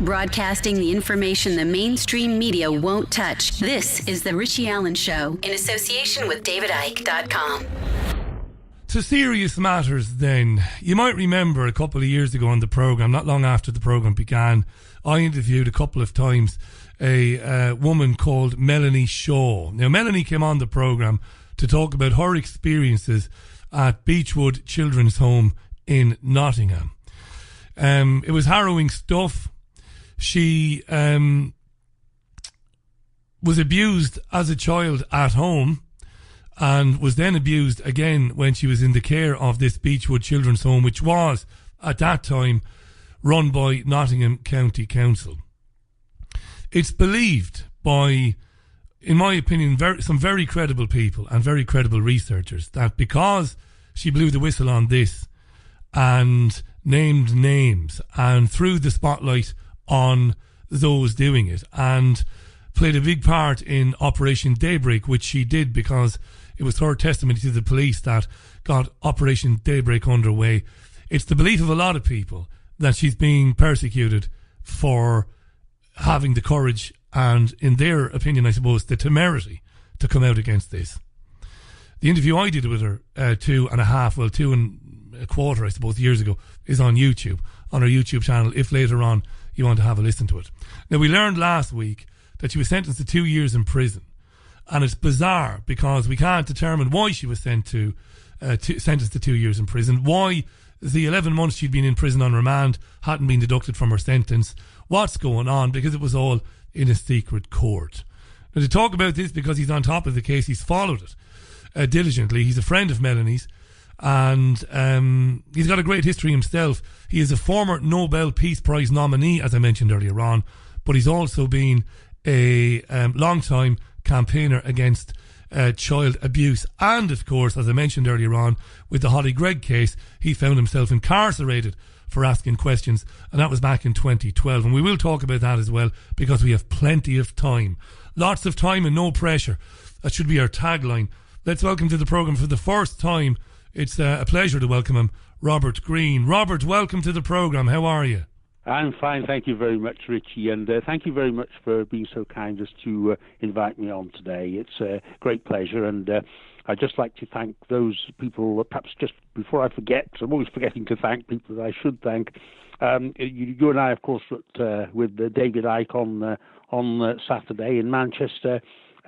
Broadcasting the information the mainstream media won't touch. This is The Richie Allen Show in association with DavidIke.com. To serious matters then. You might remember a couple of years ago on the programme, not long after the programme began, I interviewed a couple of times a woman called Melanie Shaw. Now, Melanie came on the programme to talk about her experiences at Beechwood Children's Home in Nottingham. It was harrowing stuff. She was abused as a child at home and was then abused again when she was in the care of this Beechwood Children's Home, which was, at that time, run by Nottingham County Council. It's believed by, in my opinion, some very credible people and very credible researchers that because she blew the whistle on this and named names and threw the spotlight on those doing it and played a big part in Operation Daybreak, which she did because it was her testimony to the police that got Operation Daybreak underway. It's the belief of a lot of people that she's being persecuted for having the courage and, in their opinion, I suppose, the temerity to come out against this. The interview I did with her 2.5, 2.25, I suppose, years ago, is on YouTube, on her YouTube channel, if later on you want to have a listen to it. Now, we learned last week that she was sentenced to 2 years in prison. And it's bizarre because we can't determine why she was sentenced to 2 years in prison, why the 11 months she'd been in prison on remand hadn't been deducted from her sentence, what's going on, because it was all in a secret court. Now, to talk about this, because he's on top of the case, he's followed it diligently. He's a friend of Melanie's, and he's got a great history himself. He is a former Nobel Peace Prize nominee, as I mentioned earlier on, but he's also been a long-time campaigner against child abuse. And, of course, as I mentioned earlier on, with the Hollie Greig case, he found himself incarcerated for asking questions, and that was back in 2012. And we will talk about that as well, because we have plenty of time. Lots of time and no pressure. That should be our tagline. Let's welcome to the programme for the first time. It's a pleasure to welcome him, Robert Green. Robert, welcome to the programme. How are you? I'm fine, thank you very much, Richie, and thank you very much for being so kind as to invite me on today. It's a great pleasure, and I'd just like to thank those people, perhaps just before I forget, because I'm always forgetting to thank people that I should thank. You and I, of course, with David Ike on Saturday in Manchester.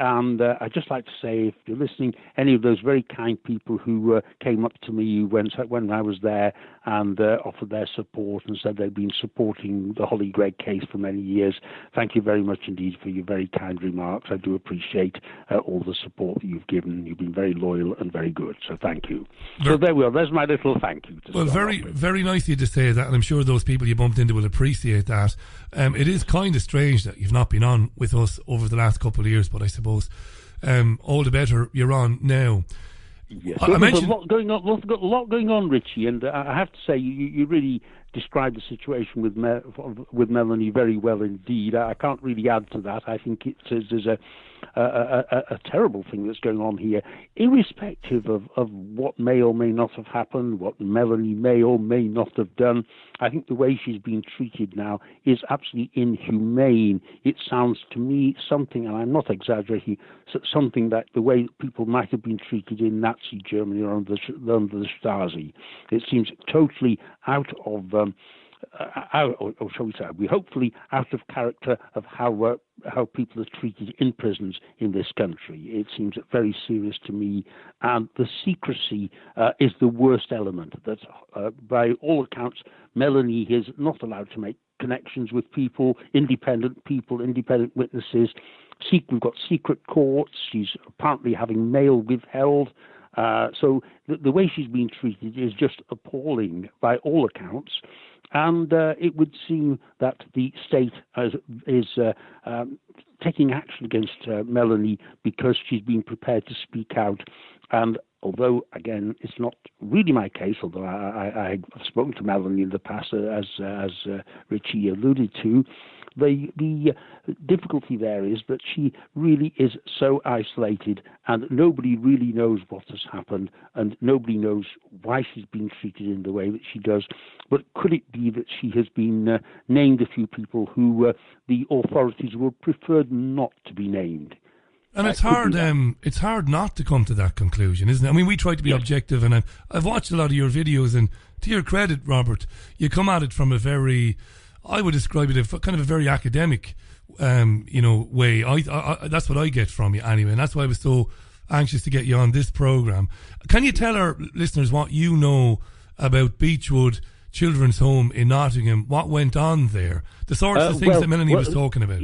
And I'd just like to say, if you're listening, any of those very kind people who came up to me when I was there and offered their support and said they've been supporting the Hollie Greig case for many years, thank you very much indeed for your very kind remarks. I do appreciate all the support that you've given. You've been very loyal and very good, so thank you. So there we are. There's my little thank you. Well, very nice of you to say that, and I'm sure those people you bumped into will appreciate that. It is kind of strange that you've not been on with us over the last couple of years, but I suppose all the better you're on now. Yes. There's a lot going on, Richie, and I have to say you really described the situation with Melanie very well indeed. I can't really add to that. I think there's a terrible thing that's going on here, irrespective of what may or may not have happened, what Melanie may or may not have done. I think the way she's being treated now is absolutely inhumane. It sounds to me something, and I'm not exaggerating, something that the way people might have been treated in Nazi Germany or under the Stasi. It seems totally out of or shall we say, we hopefully out of character of how people are treated in prisons in this country. It seems very serious to me, and the secrecy is the worst element. That, by all accounts, Melanie is not allowed to make connections with independent witnesses. We've got secret courts. She's apparently having mail withheld. So the way she's being treated is just appalling by all accounts. And it would seem that the state is taking action against Melanie because she's been prepared to speak out. And although, again, it's not really my case, although I've spoken to Melanie in the past, as Richie alluded to, the difficulty there is that she really is so isolated, and nobody really knows what has happened, and nobody knows why she's been treated in the way that she does. But could it be that she has been named a few people who the authorities would prefer not to be named? And it's hard not to come to that conclusion, isn't it? I mean, we try to be objective, and I've watched a lot of your videos, and to your credit, Robert, you come at it from a very, I would describe it as kind of a very academic, way. I that's what I get from you anyway, and that's why I was so anxious to get you on this program. Can you tell our listeners what you know about Beechwood Children's Home in Nottingham? What went on there? The sorts of things that Melanie was talking about.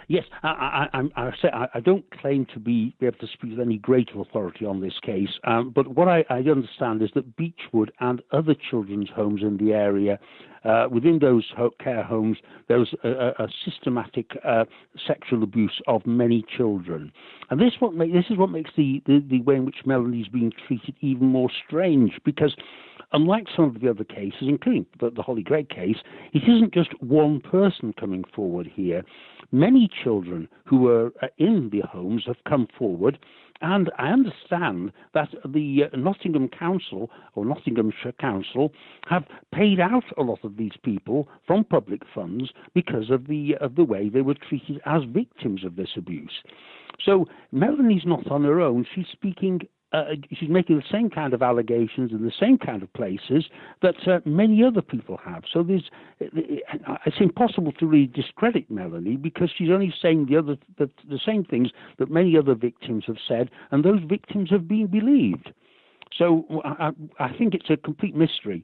Yes, I don't claim to be able to speak with any greater authority on this case, but what I understand is that Beechwood and other children's homes in the area, within those care homes, there was a systematic sexual abuse of many children. And this is what makes the way in which Melanie's being treated even more strange, because unlike some of the other cases, including the Hollie Greig case, it isn't just one person coming forward here. Many children who were in the homes have come forward, and I understand that the Nottingham Council or Nottinghamshire Council have paid out a lot of these people from public funds because of the way they were treated as victims of this abuse. So Melanie's not on her own. She's speaking. She's making the same kind of allegations in the same kind of places that many other people have. So it's impossible to really discredit Melanie, because she's only saying the same things that many other victims have said, and those victims have been believed. So I think it's a complete mystery.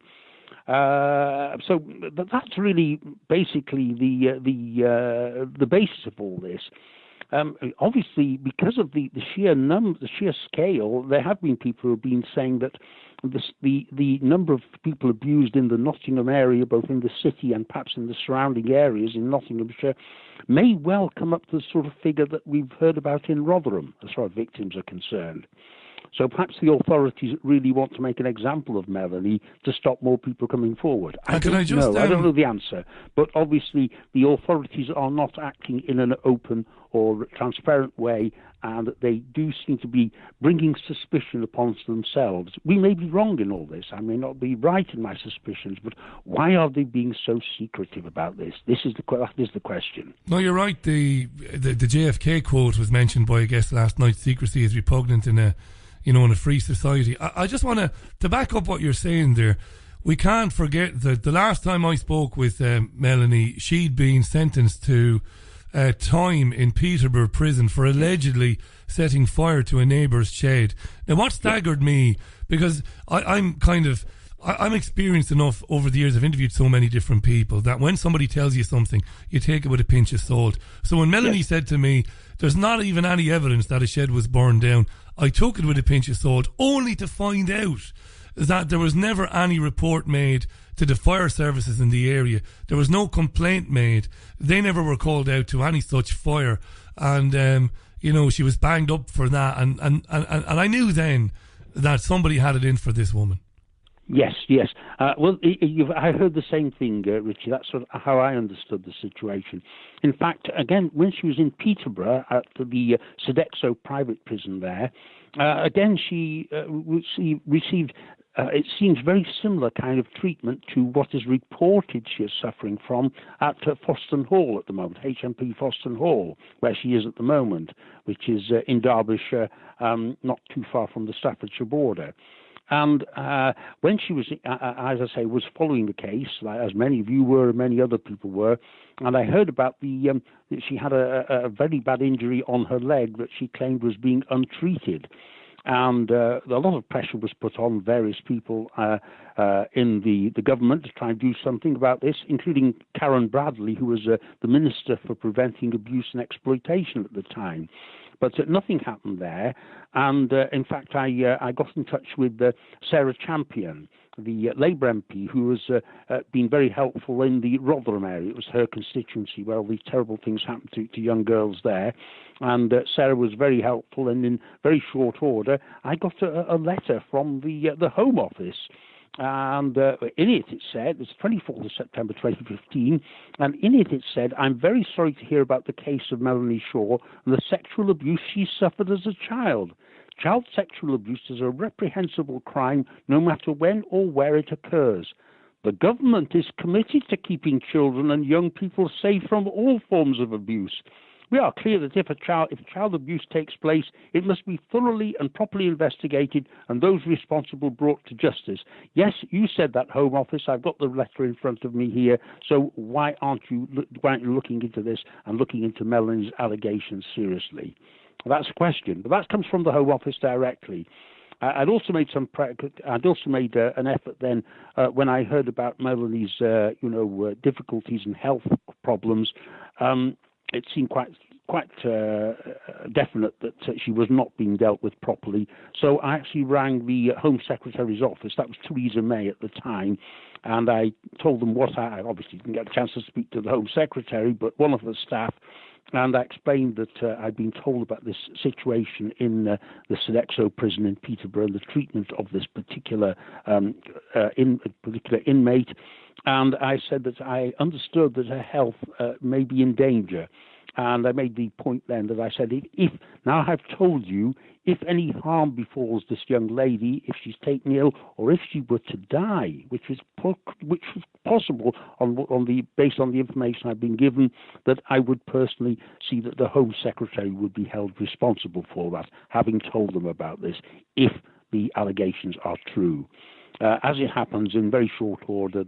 So that's really basically the basis of all this. Obviously, because of the sheer scale, there have been people who have been saying that the number of people abused in the Nottingham area, both in the city and perhaps in the surrounding areas in Nottinghamshire, may well come up to the sort of figure that we've heard about in Rotherham, as far as victims are concerned. So perhaps the authorities really want to make an example of Melanie to stop more people coming forward. I don't know the answer, but obviously the authorities are not acting in an open or transparent way, and they do seem to be bringing suspicion upon themselves. We may be wrong in all this. I may not be right in my suspicions, but why are they being so secretive about this? That is the question. No, you're right. The JFK quote was mentioned by a guest last night. Secrecy is repugnant in a free society. I just want to back up what you're saying there. We can't forget that the last time I spoke with Melanie, she'd been sentenced to time in Peterborough prison for allegedly setting fire to a neighbour's shed. Now, what staggered me, because I'm experienced enough over the years, I've interviewed so many different people, that when somebody tells you something, you take it with a pinch of salt. So when Melanie said to me, there's not even any evidence that a shed was burned down, I took it with a pinch of salt, only to find out that there was never any report made to the fire services in the area. There was no complaint made. They never were called out to any such fire. And, she was banged up for that. And I knew then that somebody had it in for this woman. Yes. I heard the same thing, Richie. That's sort of how I understood the situation. In fact, again, when she was in Peterborough at the Sodexo private prison there, again, she received, it seems, very similar kind of treatment to what is reported she is suffering from at Foston Hall at the moment, HMP Foston Hall, where she is at the moment, which is in Derbyshire, not too far from the Staffordshire border. And when she was, as I say, was following the case, as many of you were, and many other people were, and I heard about that she had a very bad injury on her leg that she claimed was being untreated. And a lot of pressure was put on various people in the government to try and do something about this, including Karen Bradley, who was the Minister for Preventing Abuse and Exploitation at the time. But nothing happened there. And in fact, I got in touch with Sarah Champion, the Labour MP, who has been very helpful in the Rotherham area. It was her constituency where all these terrible things happened to young girls there. And Sarah was very helpful, and in very short order, I got a letter from the Home Office. And in it said, it was 24th of September 2015, and in it said, "I'm very sorry to hear about the case of Melanie Shaw and the sexual abuse she suffered as a child. Child sexual abuse is a reprehensible crime no matter when or where it occurs. The government is committed to keeping children and young people safe from all forms of abuse. We are clear that if child abuse takes place, it must be thoroughly and properly investigated and those responsible brought to justice." Yes, you said that, Home Office. I've got the letter in front of me here. So why aren't you looking into this and looking into Melanie's allegations seriously? That's a question, but that comes from the Home Office directly. I'd also made an effort then when I heard about Melanie's difficulties and health problems. It seemed quite definite that she was not being dealt with properly. So I actually rang the Home Secretary's office. That was Theresa May at the time. And I told them what I obviously didn't get a chance to speak to the Home Secretary, but one of the staff. And I explained that I'd been told about this situation in the Sodexo prison in Peterborough and the treatment of this particular inmate. And I said that I understood that her health may be in danger. And I made the point then that I said, if now I've told you, if any harm befalls this young lady, if she's taken ill, or if she were to die, which was possible based on the information I've been given, that I would personally see that the Home Secretary would be held responsible for that, having told them about this, if the allegations are true. As it happens, in very short order,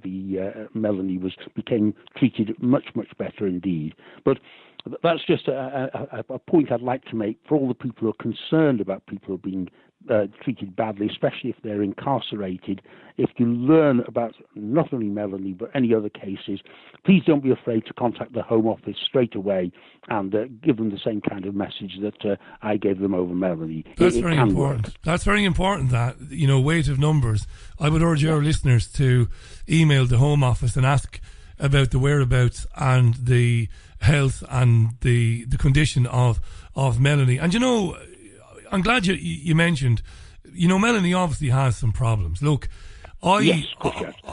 Melanie became treated much, much better indeed. But that's just a point I'd like to make for all the people who are concerned about people who are being treated badly, especially if they're incarcerated. If you learn about not only Melanie but any other cases, please don't be afraid to contact the Home Office straight away and give them the same kind of message that I gave them over Melanie. That's very important. Work. That's very important, that, weight of numbers. I would urge our listeners to email the Home Office and ask about the whereabouts and the health and the condition of Melanie. And I'm glad you mentioned, Melanie obviously has some problems. Look, Yes,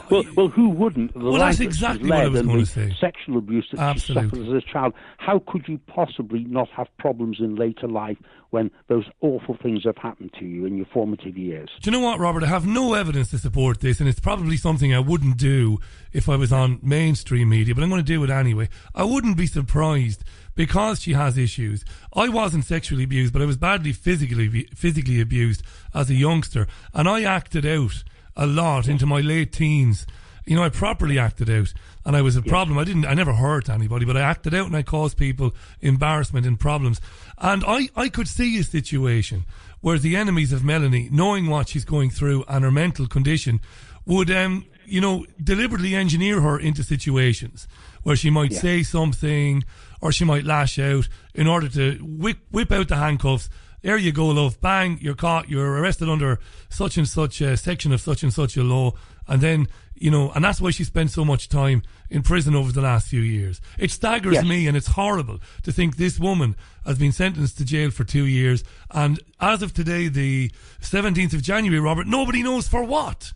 well, who wouldn't? That's exactly what I was going to say. Sexual abuse that she suffered as a child. How could you possibly not have problems in later life when those awful things have happened to you in your formative years? Do you know what, Robert? I have no evidence to support this, and it's probably something I wouldn't do if I was on mainstream media, but I'm going to do it anyway. I wouldn't be surprised because she has issues. I wasn't sexually abused, but I was badly physically abused as a youngster, and I acted out a lot into my late teens. I properly acted out, and I was a problem. I never hurt anybody, but I acted out and I caused people embarrassment and problems. And I could see a situation where the enemies of Melanie, knowing what she's going through and her mental condition, would deliberately engineer her into situations where she might say something or she might lash out in order to whip out the handcuffs. There you go, love. Bang, you're caught. You're arrested under such and such a section of such and such a law. And then, and that's why she spent so much time in prison over the last few years. It staggers me, and it's horrible to think this woman has been sentenced to jail for 2 years. And as of today, the 17th of January, Robert, nobody knows for what.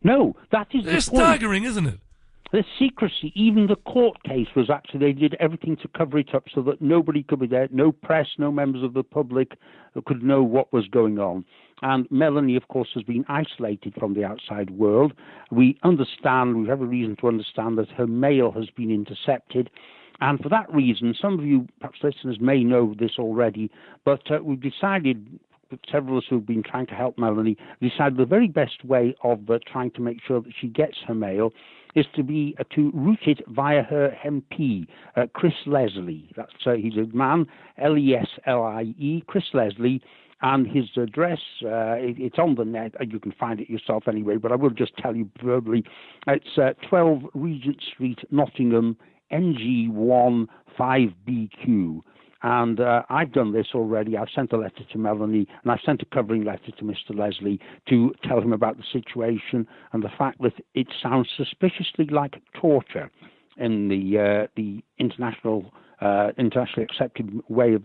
No, that is the point. It's staggering, isn't it? The secrecy, even the court case was actually, they did everything to cover it up so that nobody could be there, no press, no members of the public could know what was going on. And Melanie, of course, has been isolated from the outside world. We have a reason to understand that her mail has been intercepted. And for that reason, some of you, perhaps listeners, may know this already, but we've decided, several of us who've been trying to help Melanie, decided the very best way of trying to make sure that she gets her mail is to route it via her MP, Chris Leslie. That's he's a man, Leslie, Chris Leslie, and his address, it's on the net, and you can find it yourself anyway, but I will just tell you verbally. It's 12 Regent Street, Nottingham, NG1 5BQ. And I've done this already. I've sent a letter to Melanie, and I've sent a covering letter to Mr. Leslie to tell him about the situation and the fact that it sounds suspiciously like torture in the internationally accepted way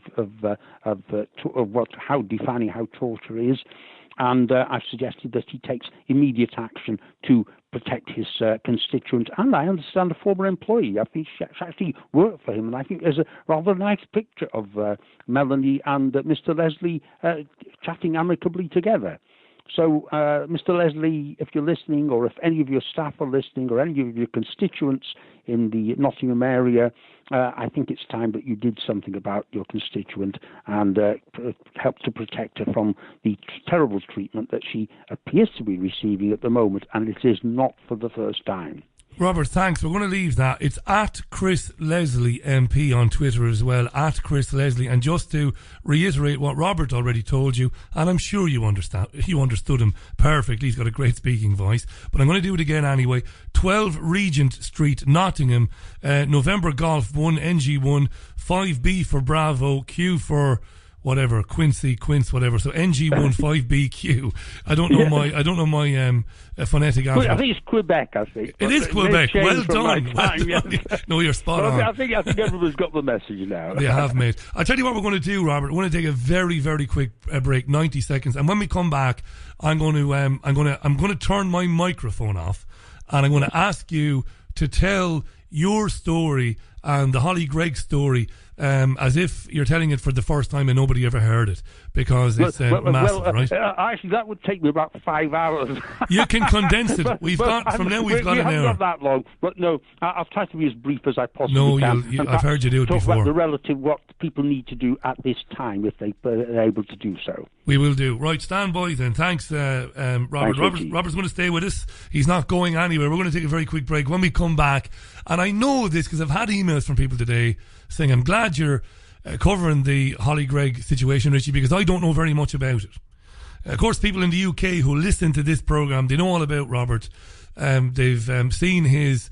how defining how torture is. And I've suggested that he takes immediate action to protect his constituent. And I understand a former employee. I think she actually worked for him. And I think there's a rather nice picture of Melanie and Mr. Leslie chatting amicably together. So, Mr. Leslie, if you're listening, or if any of your staff are listening, or any of your constituents in the Nottingham area, I think it's time that you did something about your constituent and helped to protect her from the terrible treatment that she appears to be receiving at the moment, and it is not for the first time. Robert, thanks. We're going to leave that. It's at Chris Leslie MP on Twitter as well, at Chris Leslie. And just to reiterate what Robert already told you, and I'm sure you understood him perfectly. He's got a great speaking voice. But I'm going to do it again anyway. 12 Regent Street, Nottingham, November Golf 1, NG1, 5B for Bravo, Q for whatever, Quince, whatever. So NG1 5BQ. I don't know my phonetic alphabet. I think it's Quebec, I think. It is Quebec. Well done. Yes. No, you're spot on. I think everyone's got the message now. They have, mate. I'll tell you what we're going to do, Robert. We're going to take a very, very quick break, 90 seconds. And when we come back, I'm going to turn my microphone off, and I'm going to ask you to tell your story and the Hollie Greig story as if you're telling it for the first time and nobody ever heard it, because it's massive, right? Actually, that would take me about 5 hours. You can condense it. We've got an hour. We haven't got that long, but no, I'll try to be as brief as I possibly can. I've heard you do it talk before. About what people need to do at this time if they're able to do so. We will do. Right, stand by then. Thanks, Robert. Robert's going to stay with us. He's not going anywhere. We're going to take a very quick break. When we come back, and I know this because I've had emails from people today saying, I'm glad you're covering the Hollie Greig situation, Richie, because I don't know very much about it. Of course, people in the UK who listen to this programme, they know all about Robert. They've seen his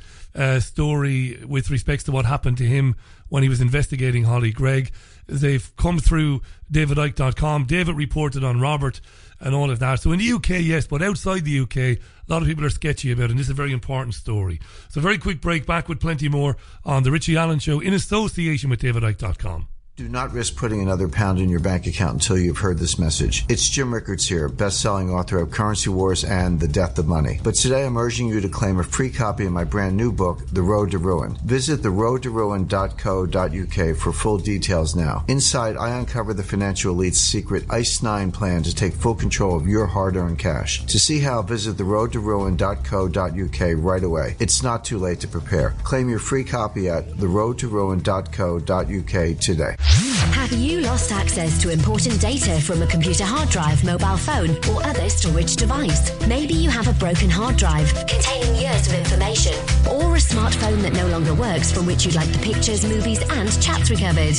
story with respects to what happened to him when he was investigating Hollie Greig. They've come through davidicke.com. David reported on Robert and all of that. So in the UK, yes, but outside the UK, a lot of people are sketchy about it, and this is a very important story. So very quick break, back with plenty more on The Richie Allen Show in association with davidicke.com. Do not risk putting another pound in your bank account until you've heard this message. It's Jim Rickards here, best-selling author of Currency Wars and The Death of Money. But today I'm urging you to claim a free copy of my brand new book, The Road to Ruin. Visit theroadtoruin.co.uk for full details now. Inside, I uncover the financial elite's secret ICE 9 plan to take full control of your hard-earned cash. To see how, visit theroadtoruin.co.uk right away. It's not too late to prepare. Claim your free copy at theroadtoruin.co.uk today. Have you lost access to important data from a computer hard drive, mobile phone, or other storage device? Maybe you have a broken hard drive containing years of information, or a smartphone that no longer works from which you'd like the pictures, movies, and chats recovered.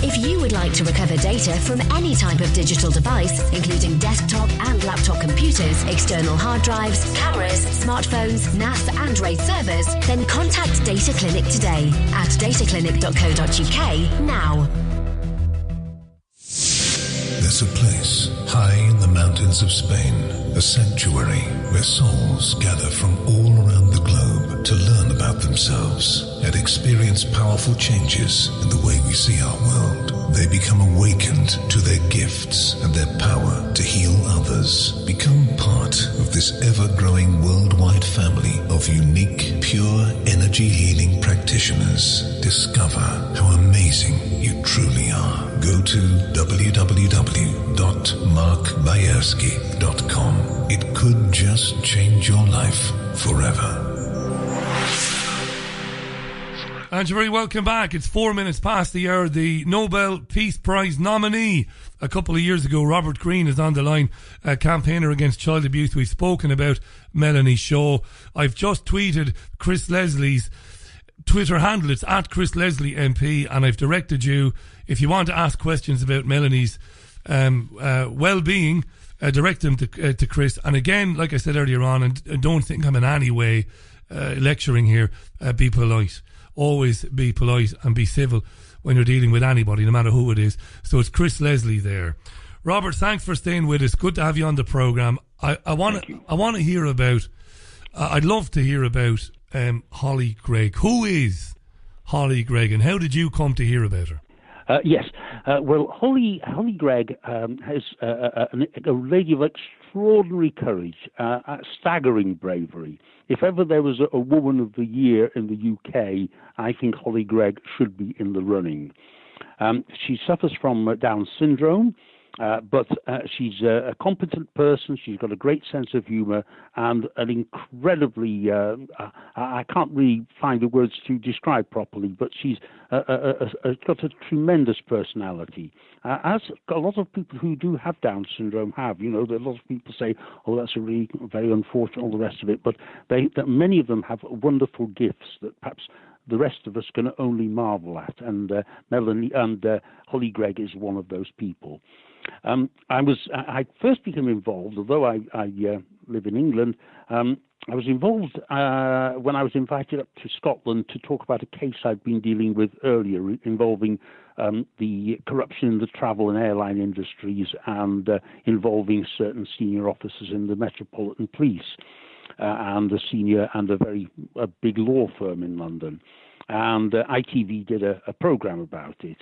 If you would like to recover data from any type of digital device, including desktop and laptop computers, external hard drives, cameras, smartphones, NAS, and RAID servers, then contact Data Clinic today at dataclinic.co.uk now. There's a place high in the mountains of Spain, a sanctuary where souls gather from all around the globe to learn about themselves and experience powerful changes in the way we see our world. They become awakened to their gifts and their power to heal others. Become part of this ever-growing worldwide family of unique, pure energy healing practitioners. Discover how amazing you truly are. Go to www.markbayerski.com. It could just change your life forever. And you're very welcome back. It's 4 minutes past the hour. The Nobel Peace Prize nominee a couple of years ago, Robert Greene, is on the line, a campaigner against child abuse. We've spoken about Melanie's show. I've just tweeted Chris Leslie's Twitter handle. It's at Chris Leslie MP, and I've directed you, if you want to ask questions about Melanie's well-being, direct them to Chris. And again, like I said earlier on, and don't think I'm in any way lecturing here, be polite. always be polite and be civil when you're dealing with anybody, no matter who it is. So it's Chris Leslie there. Robert, thanks for staying with us. Good to have you on the programme. I want to hear about, I'd love to hear about Hollie Greig. Who is Hollie Greig, and how did you come to hear about her? Yes. Well, Hollie Greig is a lady of extraordinary courage, staggering bravery. If ever there was a Woman of the Year in the UK, I think Hollie Greig should be in the running. She suffers from Down syndrome, but she's a competent person. She's got a great sense of humour and an incredibly, I can't really find the words to describe properly, but she's got a tremendous personality. As a lot of people who do have Down syndrome have, you know, a lot of people say, oh, that's a really very unfortunate, all the rest of it, but many of them have wonderful gifts that perhaps the rest of us can only marvel at, and Melanie and Hollie Greig is one of those people. I first became involved, although I live in England. I was involved when I was invited up to Scotland to talk about a case I'd been dealing with earlier involving the corruption in the travel and airline industries and involving certain senior officers in the Metropolitan Police and a very big law firm in London. And ITV did a program about it.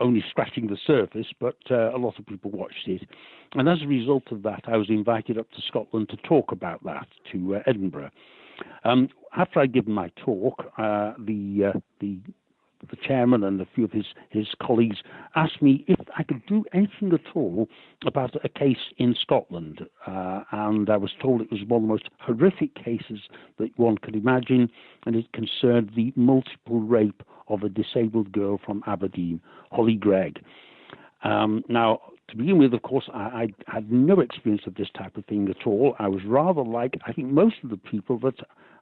Only scratching the surface, but a lot of people watched it. And as a result of that, I was invited up to Scotland to talk about that to Edinburgh. After I'd given my talk, the chairman and a few of his colleagues asked me if I could do anything at all about a case in Scotland. And I was told it was one of the most horrific cases that one could imagine, and it concerned the multiple rape of a disabled girl from Aberdeen, Hollie Greig. Now, to begin with, of course, I had no experience of this type of thing at all. I was rather like, I think, most of the people that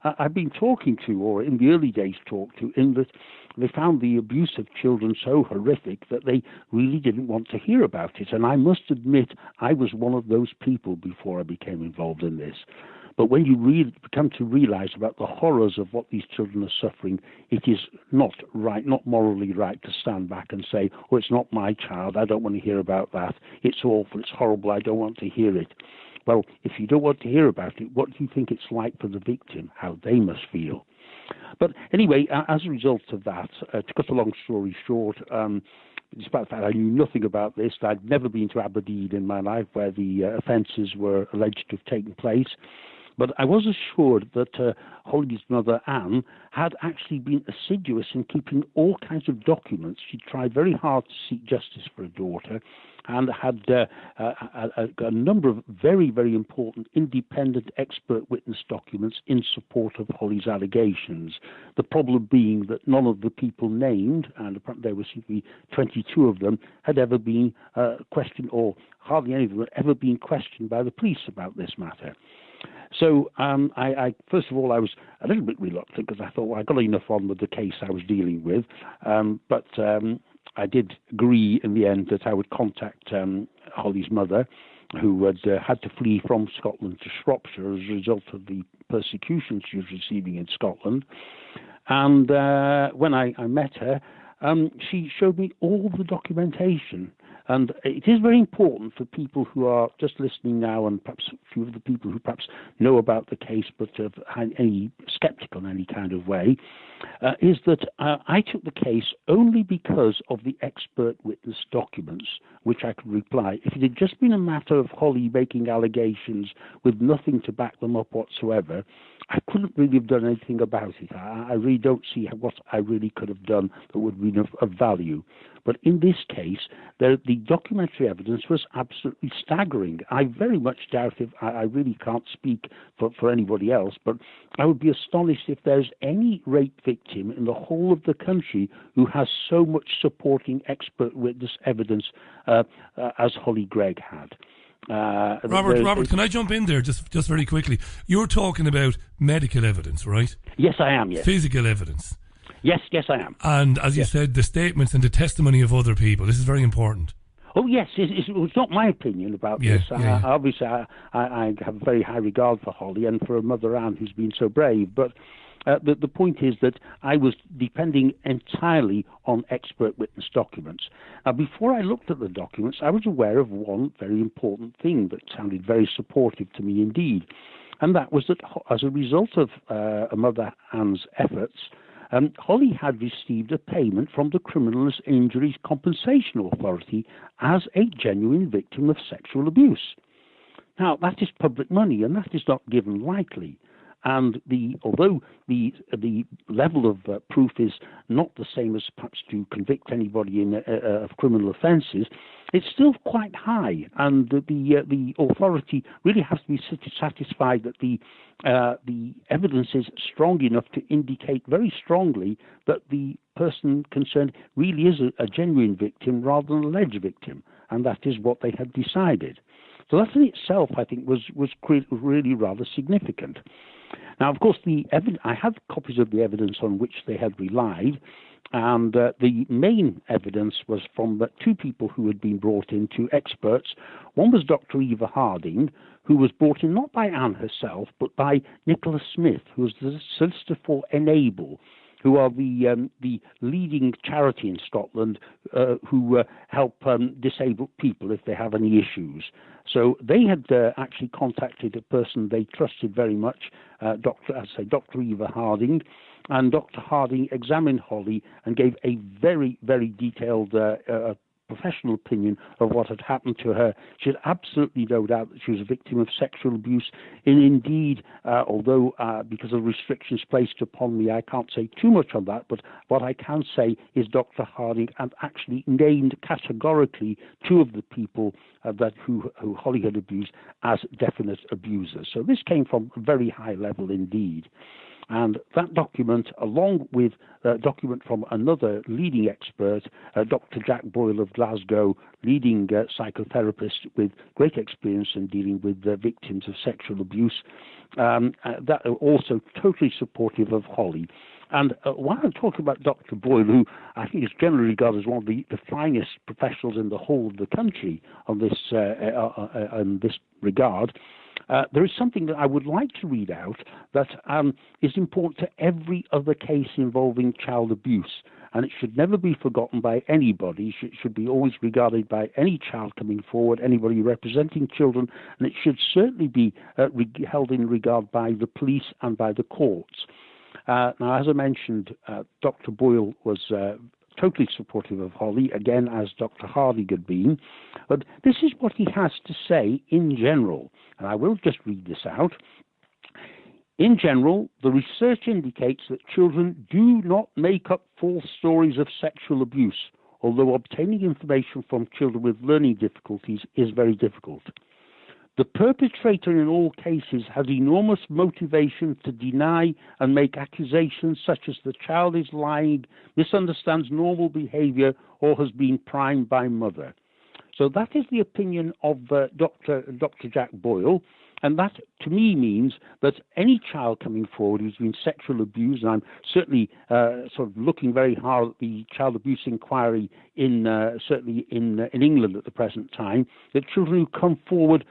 I've been talking to, or in the early days talked to, in that they found the abuse of children so horrific that they really didn't want to hear about it. And I must admit, I was one of those people before I became involved in this. But when you come to realize about the horrors of what these children are suffering, it is not right, not morally right to stand back and say, oh, it's not my child, I don't want to hear about that. It's awful, it's horrible, I don't want to hear it. Well, if you don't want to hear about it, what do you think it's like for the victim, how they must feel? But anyway, as a result of that, to cut a long story short, despite the fact I knew nothing about this, I'd never been to Aberdeen in my life where the offences were alleged to have taken place. But I was assured that Hollie's mother, Anne, had actually been assiduous in keeping all kinds of documents. She tried very hard to seek justice for her daughter and had a number of very, very important independent expert witness documents in support of Hollie's allegations. The problem being that none of the people named, and there were seemed to be 22 of them, had ever been questioned, or hardly any of them had ever been questioned by the police about this matter. So I first of all, I was a little bit reluctant because I thought, well, I got enough on with the case I was dealing with. But I did agree in the end that I would contact Hollie's mother, who had to flee from Scotland to Shropshire as a result of the persecution she was receiving in Scotland. And when I met her, she showed me all the documentation. And it is very important for people who are just listening now, and perhaps a few of the people who perhaps know about the case but are any skeptical in any kind of way, is that I took the case only because of the expert witness documents, which I could reply. If it had just been a matter of Hollie making allegations with nothing to back them up whatsoever, I couldn't really have done anything about it. I really don't see what I really could have done that would be of value. But in this case, the documentary evidence was absolutely staggering. I very much doubt if I really can't speak for anybody else, but I would be astonished if there's any rape victim in the whole of the country who has so much supporting expert witness evidence as Hollie Greig had. Robert, can I jump in there just very quickly? You're talking about medical evidence, right? Yes, I am, yes. Physical evidence. Yes, I am. And as you said, the statements and the testimony of other people. This is very important. Oh, yes. It's not my opinion about this. Obviously, I have a very high regard for Hollie and for her mother, Anne, who's been so brave. But the point is that I was depending entirely on expert witness documents. Now, before I looked at the documents, I was aware of one very important thing that sounded very supportive to me indeed, and that was that as a result of Mother Anne's efforts, Hollie had received a payment from the Criminal Injuries Compensation Authority as a genuine victim of sexual abuse. Now, that is public money, and that is not given lightly. And although the level of proof is not the same as perhaps to convict anybody of criminal offences, it's still quite high. And the authority really has to be satisfied that the evidence is strong enough to indicate very strongly that the person concerned really is a genuine victim rather than an alleged victim, and that is what they had decided. So that in itself, I think, was really rather significant. Now, of course, I have copies of the evidence on which they had relied, and the main evidence was from two people who had been brought in, two experts. One was Dr. Eva Harding, who was brought in not by Anne herself, but by Nicholas Smith, who was the solicitor for Enable, who are the leading charity in Scotland who help disabled people if they have any issues. So they had actually contacted a person they trusted very much, Dr. Eva Harding, and Dr. Harding examined Hollie and gave a very, very detailed professional opinion of what had happened to her. She had absolutely no doubt that she was a victim of sexual abuse. And indeed, although because of restrictions placed upon me, I can't say too much on that, but what I can say is Dr. Harding had actually named categorically two of the people who Hollie had abused as definite abusers. So this came from a very high level indeed. And that document, along with a document from another leading expert, Dr. Jack Boyle of Glasgow, leading psychotherapist with great experience in dealing with victims of sexual abuse, that are also totally supportive of Hollie. And while I'm talking about Dr. Boyle, who I think is generally regarded as one of the finest professionals in the whole of the country on this regard, there is something that I would like to read out that is important to every other case involving child abuse, and it should never be forgotten by anybody. It should be always regarded by any child coming forward, anybody representing children, and it should certainly be held in regard by the police and by the courts. Now, as I mentioned, Dr. Boyle was totally supportive of Hollie, again, as Dr. Harding had been. But this is what he has to say in general, and I will just read this out. In general, the research indicates that children do not make up false stories of sexual abuse, although obtaining information from children with learning difficulties is very difficult. The perpetrator in all cases has enormous motivation to deny and make accusations such as the child is lying, misunderstands normal behavior, or has been primed by mother. So that is the opinion of Dr. Jack Boyle, and that to me means that any child coming forward who's been sexually abused, and I'm certainly sort of looking very hard at the child abuse inquiry certainly in England at the present time, that children who come forward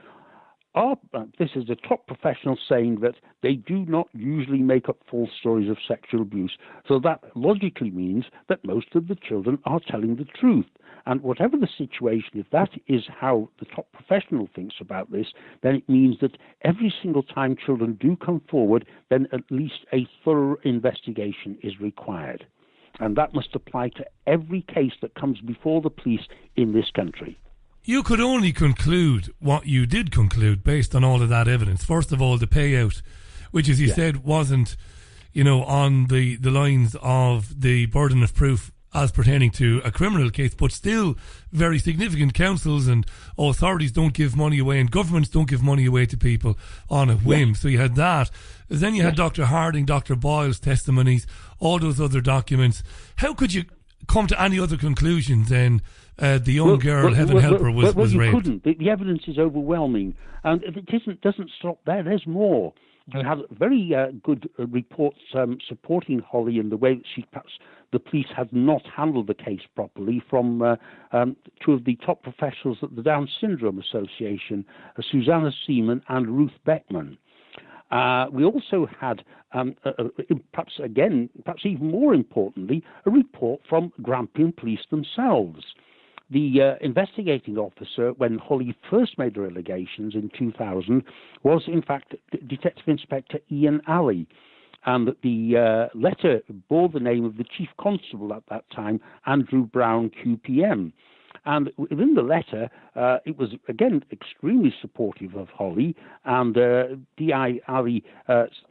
this is the top professional saying that they do not usually make up false stories of sexual abuse. So that logically means that most of the children are telling the truth. And whatever the situation, if that is how the top professional thinks about this, then it means that every single time children do come forward, then at least a thorough investigation is required. And that must apply to every case that comes before the police in this country. You could only conclude what you did conclude based on all of that evidence. First of all, the payout, which, as you said, wasn't, on the lines of the burden of proof as pertaining to a criminal case, but still very significant. Councils and authorities don't give money away, and governments don't give money away to people on a whim. Yeah. So you had that. Then you had Dr. Harding, Dr. Boyle's testimonies, all those other documents. How could you come to any other conclusion than the young girl, heaven help her, was raped? You couldn't. The evidence is overwhelming. And it doesn't stop there. There's more. We had very good reports supporting Hollie in the way that perhaps the police had not handled the case properly from two of the top professionals at the Down Syndrome Association, Susanna Seaman and Ruth Beckman. We also had, perhaps even more importantly, a report from Grampian Police themselves. The investigating officer, when Hollie first made her allegations in 2000, was in fact Detective Inspector Ian Alley. And the letter bore the name of the Chief Constable at that time, Andrew Brown, QPM. And within the letter, it was, again, extremely supportive of Hollie. And D.I. Ali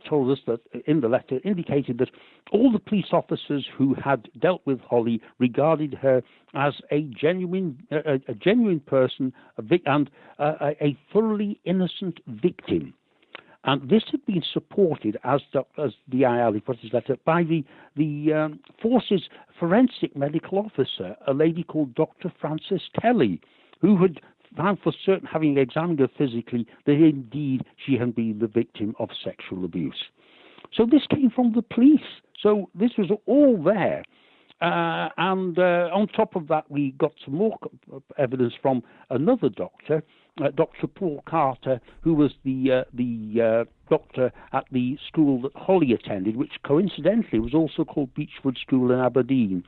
told us that in the letter indicated that all the police officers who had dealt with Hollie regarded her as a genuine person and a thoroughly innocent victim. And this had been supported, as D.I. Ali put his letter, by the Force's forensic medical officer, a lady called Dr. Frances Kelly, who had found for certain, having examined her physically, that indeed she had been the victim of sexual abuse. So this came from the police. So this was all there. And on top of that, we got some more evidence from another doctor, Dr. Paul Carter, who was the doctor at the school that Hollie attended, which coincidentally was also called Beechwood School in Aberdeen.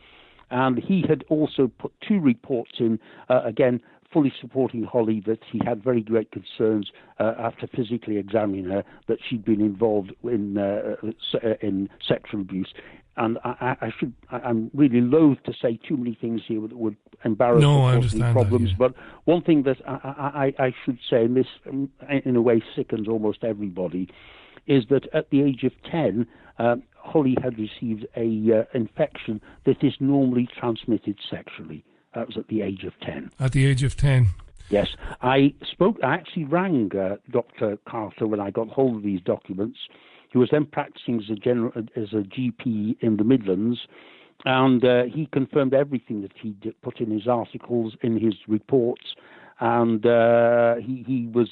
And he had also put 2 reports in, again, fully supporting Hollie, that he had very great concerns after physically examining her, that she'd been involved in sexual abuse. And I'm really loath to say too many things here that would embarrass or cause any problems. That, yeah. But one thing that I should say, and this in a way sickens almost everybody, is that at the age of 10, Hollie had received a infection that is normally transmitted sexually. That was at the age of 10. At the age of 10. Yes. I actually rang Dr. Carter when I got hold of these documents. He was then practicing as a GP in the Midlands, and he confirmed everything that he put in his articles, in his reports, and he was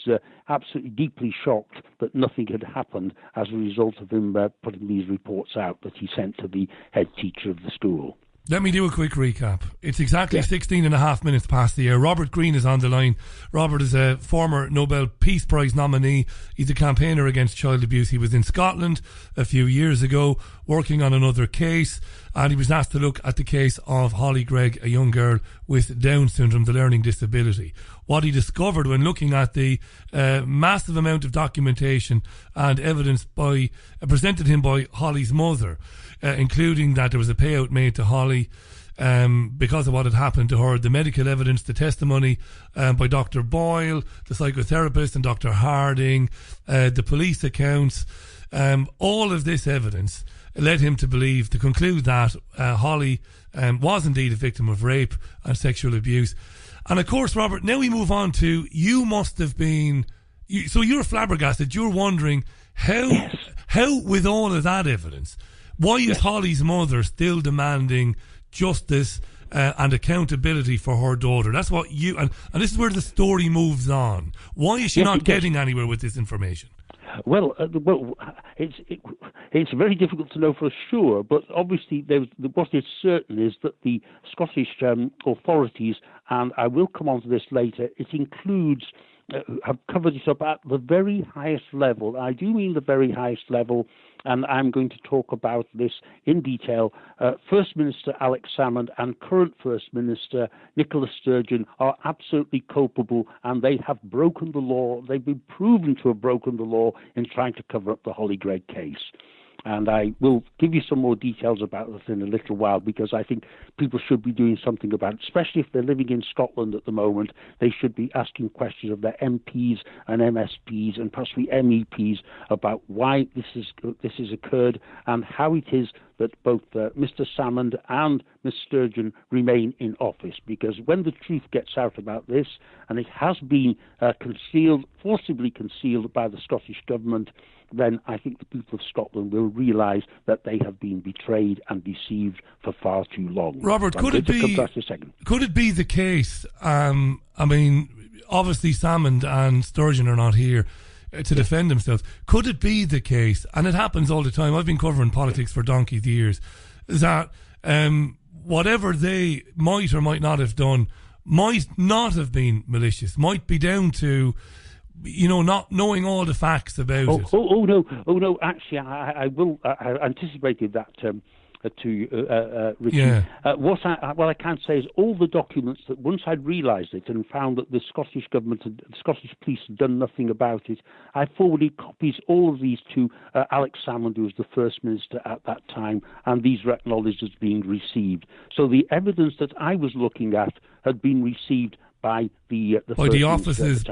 absolutely deeply shocked that nothing had happened as a result of him putting these reports out that he sent to the head teacher of the school. Let me do a quick recap. It's exactly 16 and a half minutes past the hour. Robert Greene is on the line. Robert is a former Nobel Peace Prize nominee. He's a campaigner against child abuse. He was in Scotland a few years ago working on another case, and he was asked to look at the case of Hollie Greig, a young girl with Down syndrome, the learning disability. What he discovered when looking at the massive amount of documentation and evidence presented him by Hollie's mother, including that there was a payout made to Hollie because of what had happened to her, the medical evidence, the testimony by Dr. Boyle, the psychotherapist, and Dr. Harding, the police accounts, all of this evidence led him to conclude that Hollie was indeed a victim of rape and sexual abuse. And of course, Robert, now we move on to, you must have been, so you're flabbergasted, you're wondering how with all of that evidence, why is Hollie's mother still demanding justice and accountability for her daughter? That's what you, and this is where the story moves on. Why is she not getting anywhere with this information? Well, it's very difficult to know for sure, but obviously what is certain is that the Scottish authorities, and I will come on to this later, it includes, have covered it up at the very highest level. I do mean the very highest level, and I'm going to talk about this in detail. First Minister Alex Salmond and current First Minister Nicola Sturgeon are absolutely culpable, and they have broken the law. They've been proven to have broken the law in trying to cover up the Hollie Greig case. And I will give you some more details about this in a little while, because I think people should be doing something about it, especially if they're living in Scotland at the moment. They should be asking questions of their MPs and MSPs and possibly MEPs about why this has occurred and how it is that both Mr. Salmond and Ms. Sturgeon remain in office. Because when the truth gets out about this, and it has been forcibly concealed by the Scottish Government, then I think the people of Scotland will realise that they have been betrayed and deceived for far too long. Robert, could it be the case, I mean, obviously Salmond and Sturgeon are not here to defend themselves. Could it be the case, and it happens all the time, I've been covering politics for donkey's years, that whatever they might or might not have done might not have been malicious, might be down to not knowing all the facts about it. Oh no! Actually, I anticipated that to you, Richie. Yeah. What I can say is all the documents that once I'd realised it and found that the Scottish government, the Scottish police had done nothing about it, I forwarded copies, all of these, to Alex Salmond, who was the First Minister at that time, and these were acknowledged as being received. So the evidence that I was looking at had been received by the offices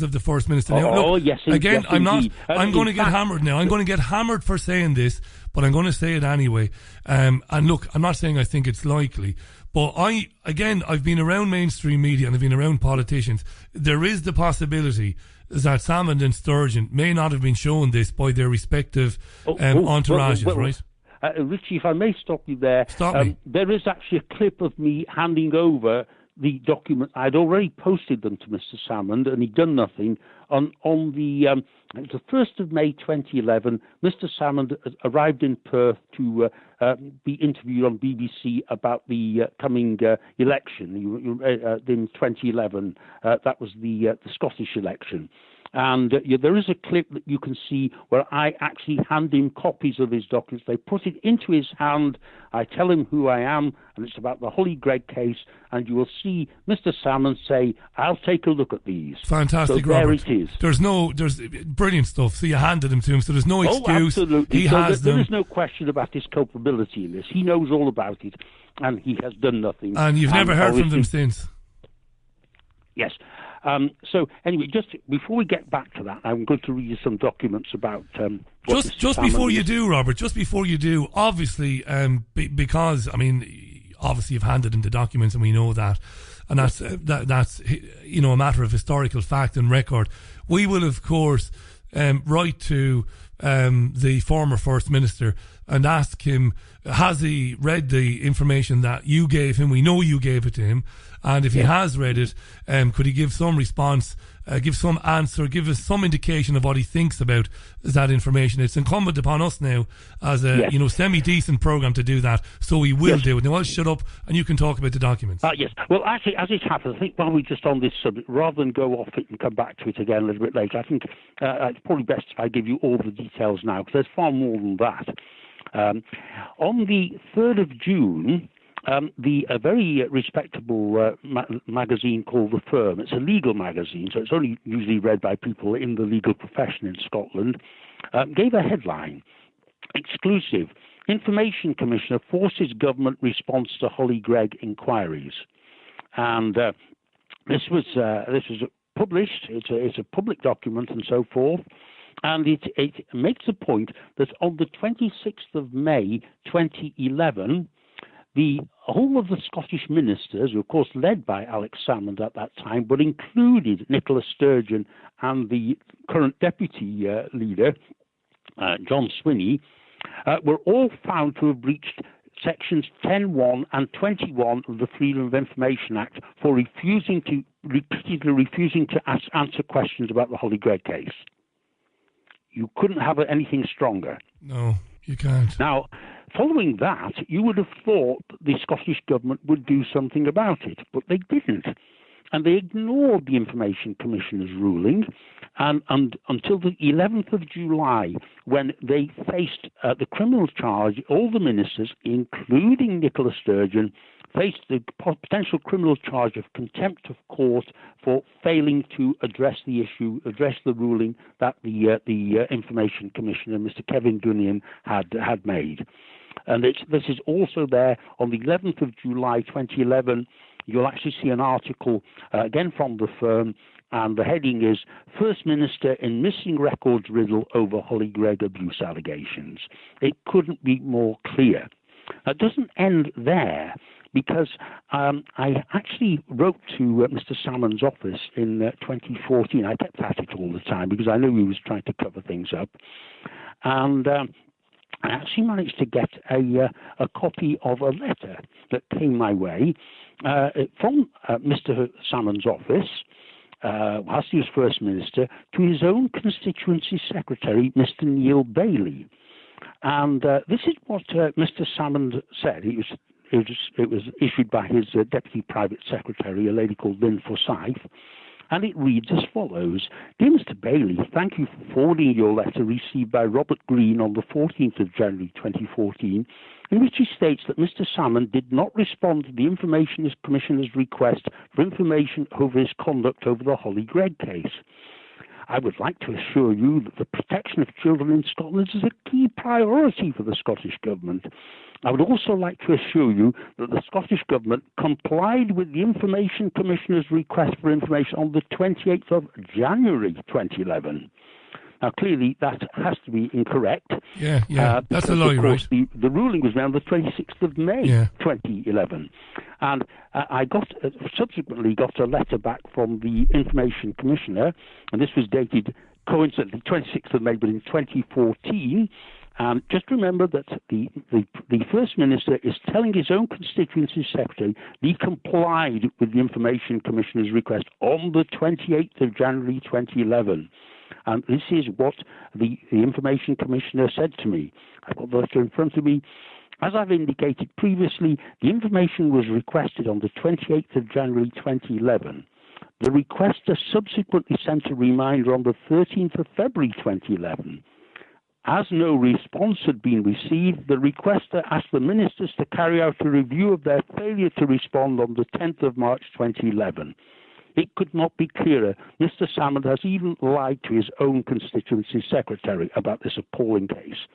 of the First Minister. Now, look, yes. Again, yes, I'm going to get hammered now. I'm going to get hammered for saying this, but I'm going to say it anyway. And look, I'm not saying I think it's likely, but I've been around mainstream media and I've been around politicians. There is the possibility that Salmond and Sturgeon may not have been shown this by their respective entourages, right? Richie, if I may stop you there. Stop me. There is actually a clip of me handing over the document. I'd already posted them to Mr. Salmond, and he'd done nothing. On the it was the 1st of May 2011, Mr. Salmond arrived in Perth to be interviewed on BBC about the coming election in 2011. That was the Scottish election. And there is a clip that you can see where I actually hand him copies of his documents. They put it into his hand. I tell him who I am, and it's about the Hollie Greig case. And you will see Mr. Salmond say, "I'll take a look at these." Fantastic, so Robert. There it is. There's brilliant stuff. So you handed them to him. So there's no excuse. Oh, absolutely. He has them. There is no question about his culpability in this. He knows all about it, and he has done nothing. And you've never heard from them since. Yes. So anyway, just before we get back to that, I'm going to read you some documents about. Just before you do, Robert. Just before you do, obviously, because obviously you've handed him the documents, and we know that, and that's a matter of historical fact and record. We will, of course, write to the former First Minister and ask him, has he read the information that you gave him? We know you gave it to him. And if he has read it, could he give some response, give some answer, give us some indication of what he thinks about that information? It's incumbent upon us now as a semi-decent programme to do that, so we will do it. Now I'll shut up and you can talk about the documents. Yes. Well, actually, as it happens, I think while we're just on this subject, rather than go off it and come back to it again a little bit later, I think it's probably best if I give you all the details now, because there's far more than that. On the 3rd of June... a very respectable magazine called The Firm, it's a legal magazine, so it's only usually read by people in the legal profession in Scotland, gave a headline, "Exclusive, Information Commissioner forces government response to Hollie Greig inquiries." And this was published, it's a public document and so forth, and it makes the point that on the 26th of May 2011, the whole of the Scottish ministers, of course led by Alex Salmond at that time, but included Nicola Sturgeon and the current deputy leader, John Swinney, were all found to have breached sections 10.1 and 21 of the Freedom of Information Act for repeatedly refusing to answer questions about the Hollie Greig case. You couldn't have anything stronger. No, you can't. Now, following that, you would have thought the Scottish government would do something about it, but they didn't. And they ignored the Information Commissioner's ruling and until the 11th of July, when they faced the criminal charge. All the ministers, including Nicola Sturgeon, faced the potential criminal charge of contempt of court for failing to address the issue, address the ruling that the Information Commissioner, Mr. Kevin Gunnion, had made. And this is also there on the 11th of July 2011. You'll actually see an article, again from The Firm, and the heading is "First Minister in Missing Records Riddle over Hollie Greig Abuse Allegations." It couldn't be more clear. It doesn't end there, because I actually wrote to Mr. Salmond's office in 2014. I kept at it all the time because I knew he was trying to cover things up. And I actually managed to get a copy of a letter that came my way from Mr. Salmond's office, whilst he was First Minister, to his own constituency secretary, Mr. Neil Bailey. And this is what Mr. Salmond said. It was issued by his deputy private secretary, a lady called Lynn Forsyth. and it reads as follows. Dear Mr. Bailey, thank you for forwarding your letter received by Robert Green on the 14th of January 2014, in which he states that Mr. Salmon did not respond to the Information Commissioner's request for information over his conduct over the Hollie Greig case. I would like to assure you that the protection of children in Scotland is a key priority for the Scottish Government. I would also like to assure you that the Scottish Government complied with the Information Commissioner's request for information on the 28th of January 2011. Now, clearly, that has to be incorrect. Yeah, that's a lie, right? The ruling was made on the 26th of May 2011. And I subsequently got a letter back from the Information Commissioner, and this was dated coincidentally 26th of May, but in 2014. Just remember that the First Minister is telling his own constituency secretary that he complied with the Information Commissioner's request on the 28th of January 2011. And this is what the Information Commissioner said to me. I've got the letter in front of me. As I've indicated previously, the information was requested on the 28th of January 2011. The requester subsequently sent a reminder on the 13th of February 2011. As no response had been received, the requester asked the ministers to carry out a review of their failure to respond on the 10th of March 2011. It could not be clearer. Mr. Salmon has even lied to his own constituency secretary about this appalling case.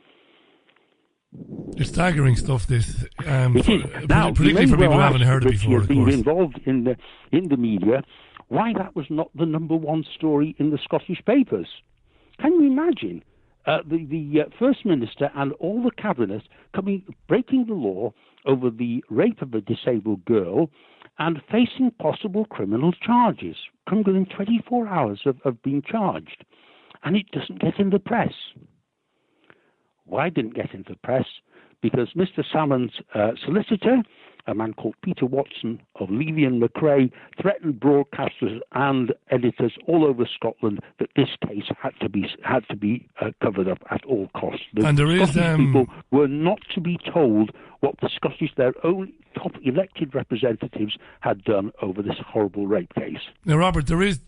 It's staggering stuff, this. It is. Now, particularly for people who haven't heard it before, of being course. Involved in the media, why that was not the number one story in the Scottish papers. Can you imagine the First Minister and all the cabinet breaking the law over the rape of a disabled girl and facing possible criminal charges, come within 24 hours of being charged, and it doesn't get in the press? Why didn't it get into the press? Because Mr. Salmon's solicitor, a man called Peter Watson of Levy and McRae, threatened broadcasters and editors all over Scotland that this case had to be covered up at all costs. And there is people were not to be told what the Scottish, their own top elected representatives, had done over this horrible rape case. Now, Robert, there's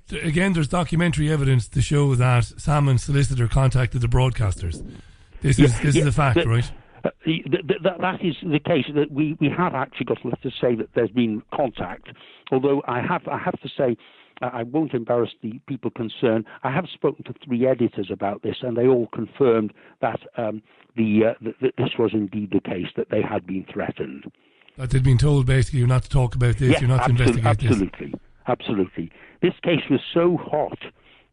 documentary evidence to show that Salmon's solicitor contacted the broadcasters. This is a fact, right? That is the case. That we have actually got to say that there's been contact. Although I have to say, I won't embarrass the people concerned. I have spoken to 3 editors about this, and they all confirmed that this was indeed the case, that they had been threatened. That they'd been told basically you're not to talk about this, you're not to investigate this. Absolutely. This case was so hot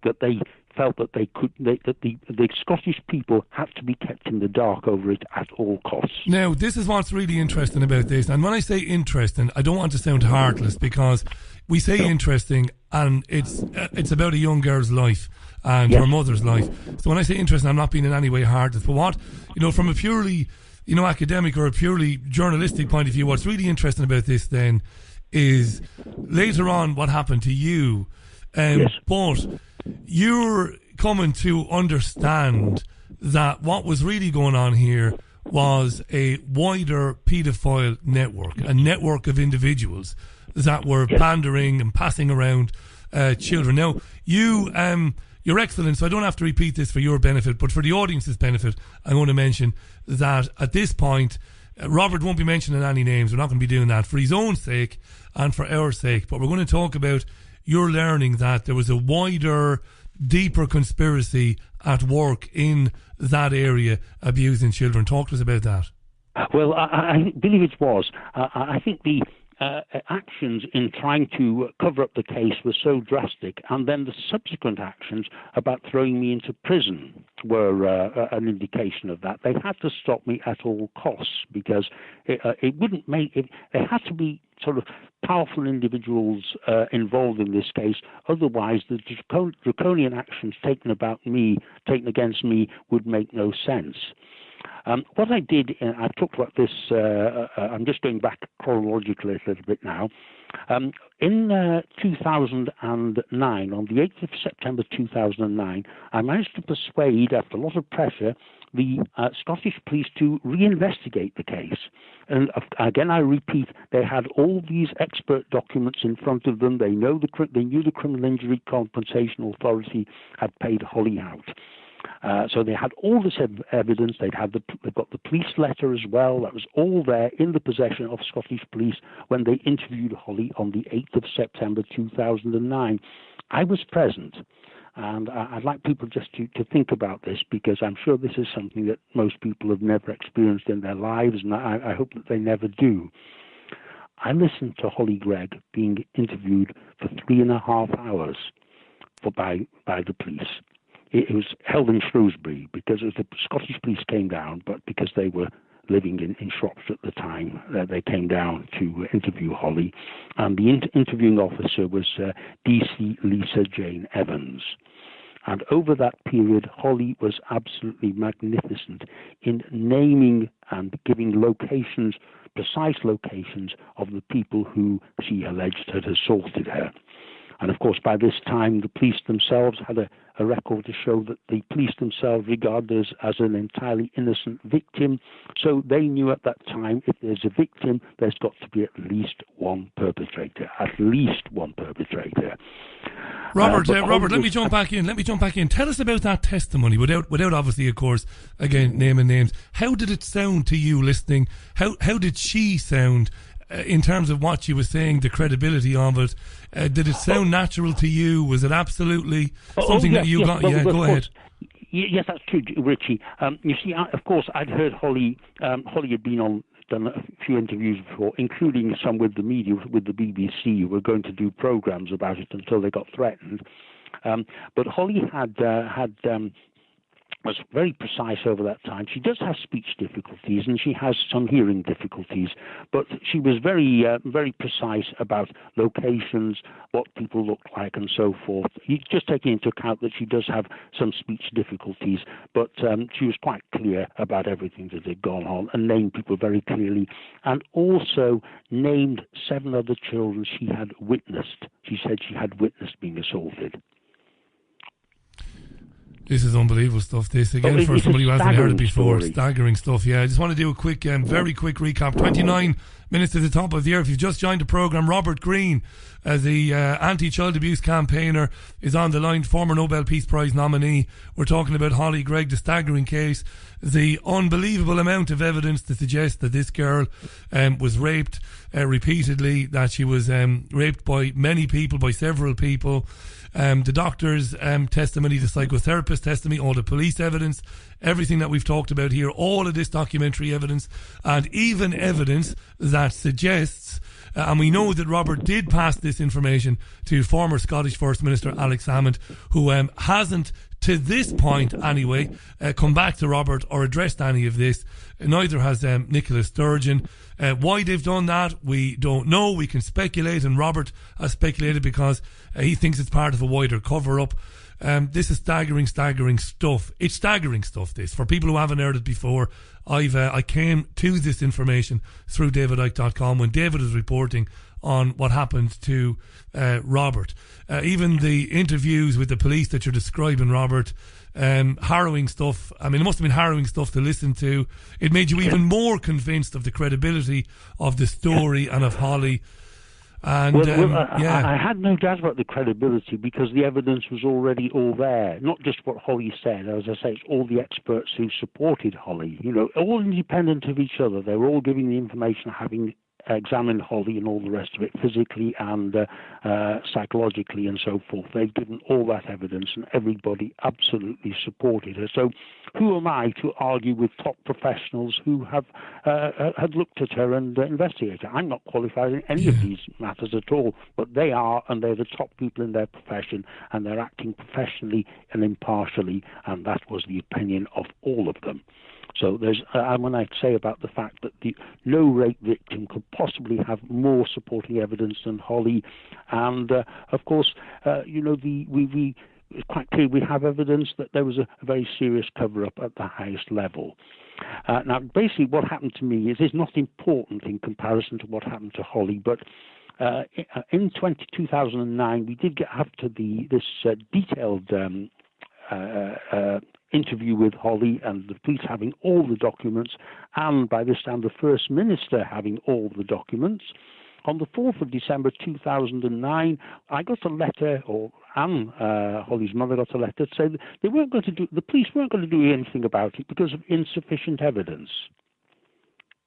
that they felt that the Scottish people had to be kept in the dark over it at all costs. Now, this is what's really interesting about this. And when I say interesting, I don't want to sound heartless, because we say interesting and it's about a young girl's life and her mother's life. So when I say interesting, I'm not being in any way heartless. But what, from a purely, academic or a purely journalistic point of view, what's really interesting about this then is later on what happened to you. But you're coming to understand that what was really going on here was a wider paedophile network, a network of individuals that were pandering and passing around children. Now, you're excellent, so I don't have to repeat this for your benefit, but for the audience's benefit, I'm going to mention that at this point, Robert won't be mentioning any names. We're not going to be doing that for his own sake and for our sake, but we're going to talk about you're learning that there was a wider, deeper conspiracy at work in that area abusing children. Talk to us about that. Well, I believe it was. I think the actions in trying to cover up the case were so drastic, and then the subsequent actions about throwing me into prison were an indication of that. They had to stop me at all costs, because it wouldn't make it. There had to be sort of powerful individuals involved in this case. Otherwise, the draconian actions taken against me would make no sense. What I did, I've talked about this, I'm just going back chronologically a little bit now. In 2009, on the 8th of September 2009, I managed to persuade, after a lot of pressure, the Scottish police to reinvestigate the case. And again, I repeat, they had all these expert documents in front of them. They knew the Criminal Injury Compensation Authority had paid Hollie out. So they had all this evidence. They've got the police letter as well. That was all there in the possession of Scottish police when they interviewed Hollie on the 8th of September 2009. I was present, and I'd like people just to think about this, because I'm sure this is something that most people have never experienced in their lives, and I hope that they never do. I listened to Hollie Greig being interviewed for 3.5 hours by the police. It was held in Shrewsbury because the Scottish police came down, but because they were living in Shropshire at the time, they came down to interview Hollie. And the interviewing officer was DC Lisa Jane Evans. And over that period, Hollie was absolutely magnificent in naming and giving locations, precise locations of the people who she alleged had assaulted her. And of course, by this time, the police themselves had a record to show that the police themselves regard us as an entirely innocent victim. So they knew at that time, if there's a victim, there's got to be at least one perpetrator. At least one perpetrator. Robert, let me jump back in. Tell us about that testimony, without obviously, of course, again, naming names. How did it sound to you listening? How did she sound? In terms of what she was saying, the credibility of it, did it sound natural to you? Was it absolutely something that you got? Yeah, go ahead. Yes, that's true, Richie. You see, of course, I'd heard Hollie. Hollie had done a few interviews before, including some with the media, with the BBC, who were going to do programs about it until they got threatened. But Hollie was very precise over that time. She does have speech difficulties and she has some hearing difficulties, but she was very, very precise about locations, what people look like, and so forth. Just taking into account that she does have some speech difficulties, but she was quite clear about everything that had gone on and named people very clearly, and also named 7 other children she had witnessed. She said she had witnessed being assaulted. This is unbelievable stuff, this. Again, for somebody who hasn't heard it before. Story. Staggering stuff, yeah. I just want to do a quick, very quick recap. 29 minutes to the top of the hour. If you've just joined the programme, Robert Greene, the anti-child abuse campaigner, is on the line, former Nobel Peace Prize nominee. We're talking about Hollie Greig, the staggering case, the unbelievable amount of evidence to suggest that this girl was raped repeatedly, that she was raped by many people, by several people. The doctor's testimony, the psychotherapist testimony, all the police evidence, everything that we've talked about here, all of this documentary evidence, and even evidence that suggests, and we know that Robert did pass this information to former Scottish First Minister Alex Salmond, who hasn't, to this point anyway, come back to Robert or addressed any of this. Neither has Nicola Sturgeon. Why they've done that, we don't know. We can speculate, and Robert has speculated because he thinks it's part of a wider cover-up. This is staggering stuff. It's staggering stuff, this. For people who haven't heard it before, I came to this information through davidicke.com when David was reporting on what happened to Robert. Even the interviews with the police that you're describing, Robert, harrowing stuff. I mean, it must have been harrowing stuff to listen to. It made you even more convinced of the credibility of the story and of Hollie. And I had no doubt about the credibility because the evidence was already all there. Not just what Hollie said. As I say, it's all the experts who supported Hollie. You know, all independent of each other. They were all giving the information, having examined Hollie and all the rest of it, physically and psychologically and so forth. They've given all that evidence and everybody absolutely supported her. So who am I to argue with top professionals who have had looked at her and investigated her? I'm not qualified in any of these matters at all, but they are, and they're the top people in their profession, and they're acting professionally and impartially, and that was the opinion of all of them. So there's, when I say about the fact that no rape victim could possibly have more supporting evidence than Hollie, and of course, it's quite clear we have evidence that there was a very serious cover-up at the highest level. Now, basically, what happened to me is not important in comparison to what happened to Hollie, but in 2009, we did get after this detailed interview with Hollie, and the police having all the documents, and by this time the First Minister having all the documents. On the 4th of December 2009, I got a letter, or Anne, Hollie's mother, got a letter to say that the police weren't going to do anything about it because of insufficient evidence.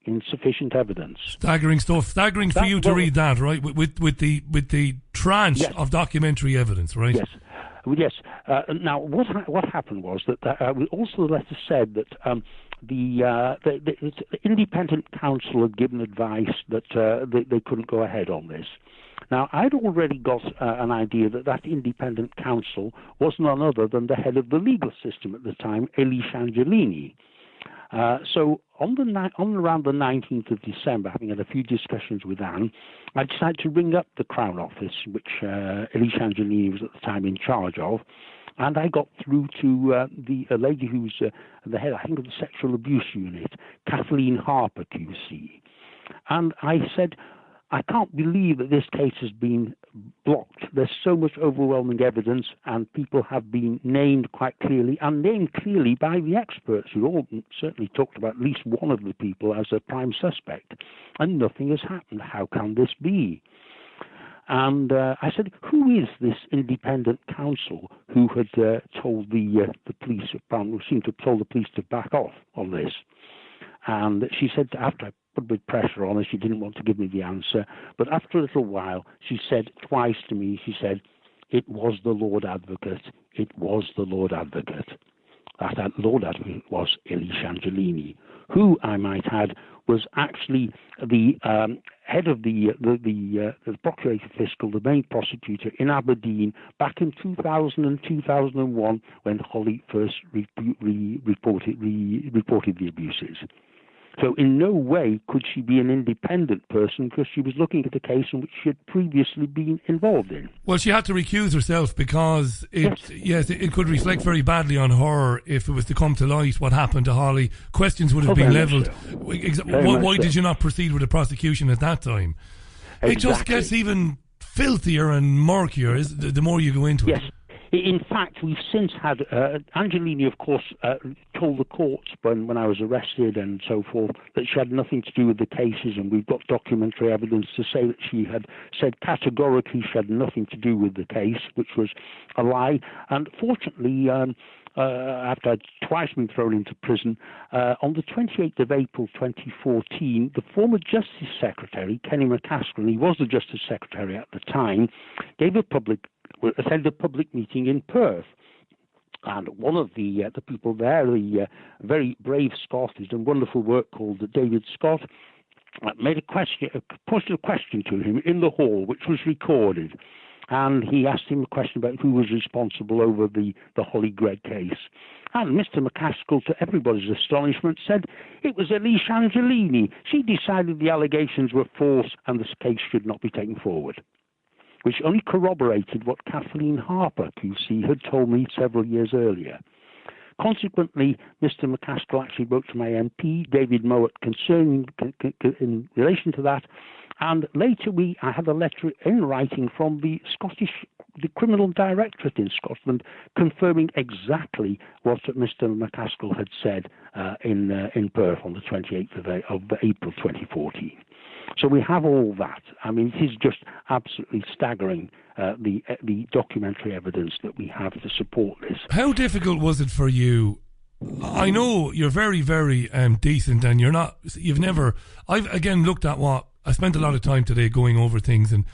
Insufficient evidence. Staggering stuff. Staggering for you to read that, right? With the tranche of documentary evidence, right? Yes. Yes. Now, what happened was that also the letter said that the independent counsel had given advice that they couldn't go ahead on this. Now, I'd already got an idea that independent counsel was none other than the head of the legal system at the time, Elise Angelini. So on around the 19th of December, having had a few discussions with Anne, I decided to ring up the Crown Office, which Elise Angelini was at the time in charge of, and I got through to a lady who's the head, I think, of the Sexual Abuse Unit, Kathleen Harper, QC. And I said, I can't believe that this case has been blocked. There's so much overwhelming evidence, and people have been named quite clearly, and named clearly by the experts, who all certainly talked about at least one of the people as a prime suspect, and nothing has happened. How can this be? And I said, who is this independent counsel who had told the police, who seemed to have told the police to back off on this? And she said, after I put a bit of pressure on her, she didn't want to give me the answer. But after a little while, she said twice to me, she said, it was the Lord Advocate. It was the Lord Advocate. That Lord Advocate was Elise Angelini, who, I might add, was actually the head of the Procurator Fiscal, the main prosecutor in Aberdeen, back in 2000 and 2001, when Hollie first reported the abuses. So in no way could she be an independent person, because she was looking at a case in which she had previously been involved in. Well, she had to recuse herself because it could reflect very badly on her if it was to come to light what happened to Hollie. Questions would have been levelled. Why did you not proceed with the prosecution at that time? Exactly. It just gets even filthier and murkier the more you go into it. Yes. In fact, we've since had Angelini, of course, told the courts when I was arrested and so forth that she had nothing to do with the cases, and we've got documentary evidence to say that she had said categorically she had nothing to do with the case, which was a lie. And fortunately, after I'd twice been thrown into prison, on the 28th of April 2014, the former Justice Secretary, Kenny McCaskill, and he was the Justice Secretary at the time, attended a public meeting in Perth. And one of the people there, the very brave Scot who's done wonderful work, called David Scott, posed a question to him in the hall, which was recorded. And he asked him a question about who was responsible over the Hollie Greig case. And Mr. McCaskill, to everybody's astonishment, said it was Elise Angelini. She decided the allegations were false and this case should not be taken forward, which only corroborated what Kathleen Harper, QC, had told me several years earlier. Consequently, Mr. McCaskill actually wrote to my MP, David Mowat, in relation to that, and later I had a letter in writing from the Criminal Directorate in Scotland confirming exactly what Mr. McCaskill had said in Perth on the 28th of April 2014. So we have all that. I mean, it is just absolutely staggering, the documentary evidence that we have to support this. How difficult was it for you? I know you're very, very decent, and I've again looked at I spent a lot of time today going over things, and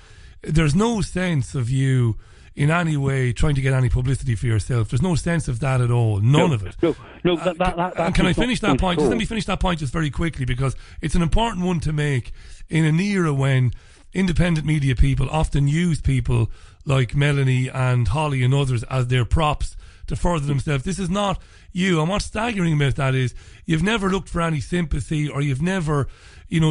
there's no sense of you in any way trying to get any publicity for yourself. There's no sense of that at all. None of it. No, that can I finish that point? Just let me finish that point just very quickly, because it's an important one to make in an era when independent media people often use people like Melanie and Hollie and others as their props to further themselves. This is not you. And what's staggering about that is you've never looked for any sympathy, or you've never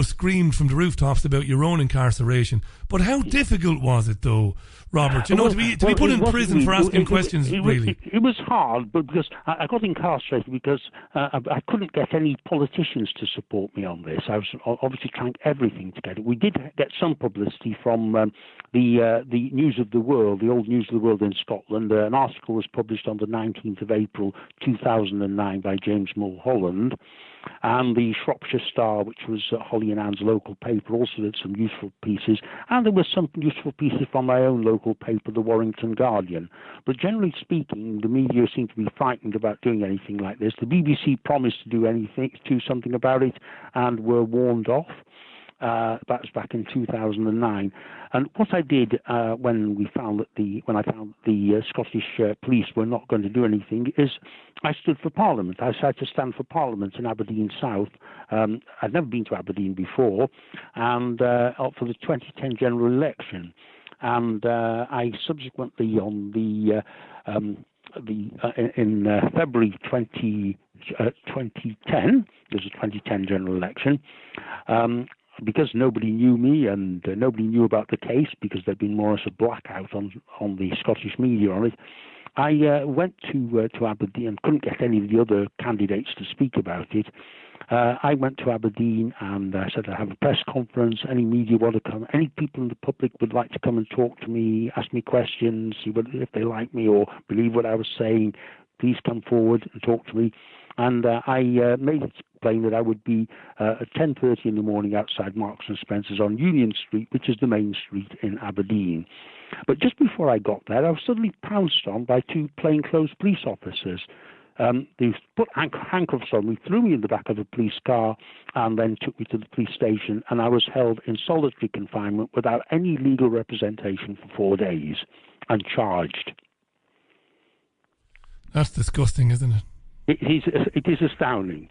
screamed from the rooftops about your own incarceration. But how difficult was it, though, Robert? To be put in prison for asking questions, really? It was hard, but because I got incarcerated because I couldn't get any politicians to support me on this. I was obviously trying everything to get it. We did get some publicity from the News of the World, the old News of the World in Scotland. An article was published on the 19th of April 2009 by James Mulholland. And the Shropshire Star, which was Hollie and Anne's local paper, also did some useful pieces. And there were some useful pieces from my own local paper, the Warrington Guardian. But generally speaking, the media seemed to be frightened about doing anything like this. The BBC promised to do something about it, and were warned off. That was back in 2009. And what I did when I found that the Scottish police were not going to do anything is I stood for Parliament. I decided to stand for Parliament in Aberdeen South. I'd never been to Aberdeen before, and for the 2010 general election. And I subsequently, in February 2010, there's a 2010 general election. Because nobody knew me and nobody knew about the case, because there'd been more or less a blackout on the Scottish media on it, I went to Aberdeen and couldn't get any of the other candidates to speak about it. I went to Aberdeen and I said, I have a press conference, any media want to come, any people in the public would like to come and talk to me, ask me questions, see if they like me or believe what I was saying, please come forward and talk to me. And I made it plain that I would be at 10:30 in the morning outside Marks and Spencer's on Union Street, which is the main street in Aberdeen. But just before I got there, I was suddenly pounced on by two plainclothes police officers. They put handcuffs on me, threw me in the back of a police car, and then took me to the police station, and I was held in solitary confinement without any legal representation for 4 days and charged. That's disgusting, isn't it? It is astounding.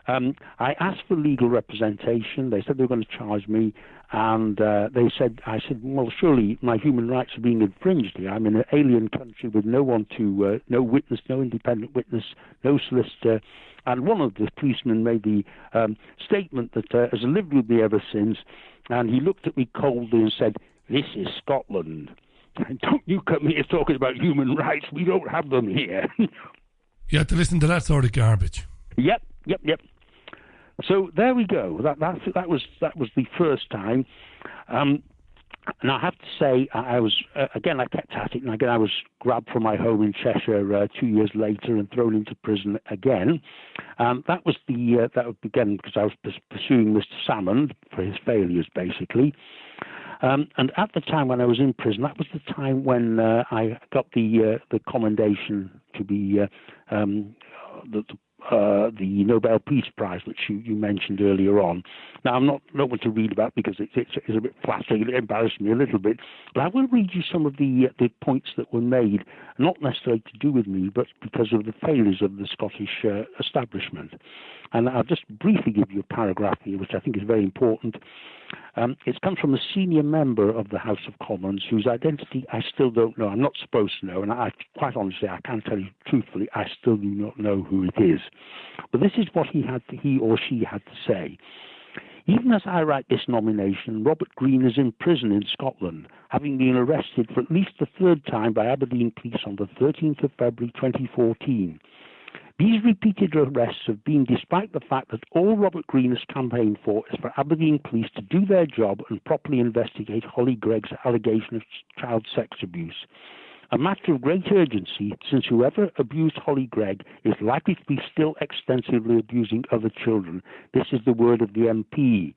I asked for legal representation. They said they were going to charge me, and I said, well, surely my human rights are being infringed here. I'm in an alien country with no one to, no witness, no independent witness, no solicitor. And one of the policemen made the statement that has lived with me ever since, and he looked at me coldly and said, "This is Scotland. And don't you come here talking about human rights. We don't have them here." You had to listen to that sort of garbage. Yep. So there we go. That was the first time. And I have to say, I was again. I kept at it, and again I was grabbed from my home in Cheshire 2 years later and thrown into prison again. That began because I was pursuing Mr. Salmond for his failures, basically. And at the time when I was in prison, that was the time when I got the commendation to be the Nobel Peace Prize, which you mentioned earlier on. Now, I'm not one to read about because it's a bit flattering. It embarrassed me a little bit. But I will read you some of the points that were made, not necessarily to do with me, but because of the failures of the Scottish establishment. And I'll just briefly give you a paragraph here, which I think is very important. It comes from a senior member of the House of Commons whose identity I still don't know. I'm not supposed to know, and quite honestly, I can tell you truthfully, I still do not know who it is. But this is what he or she had to say. Even as I write this nomination, Robert Greene is in prison in Scotland, having been arrested for at least the third time by Aberdeen police on the 13th of February 2014. These repeated arrests have been despite the fact that all Robert Greene has campaigned for is for Aberdeen police to do their job and properly investigate Hollie Greig's allegation of child sex abuse. A matter of great urgency, since whoever abused Hollie Greig is likely to be still extensively abusing other children. This is the word of the MP.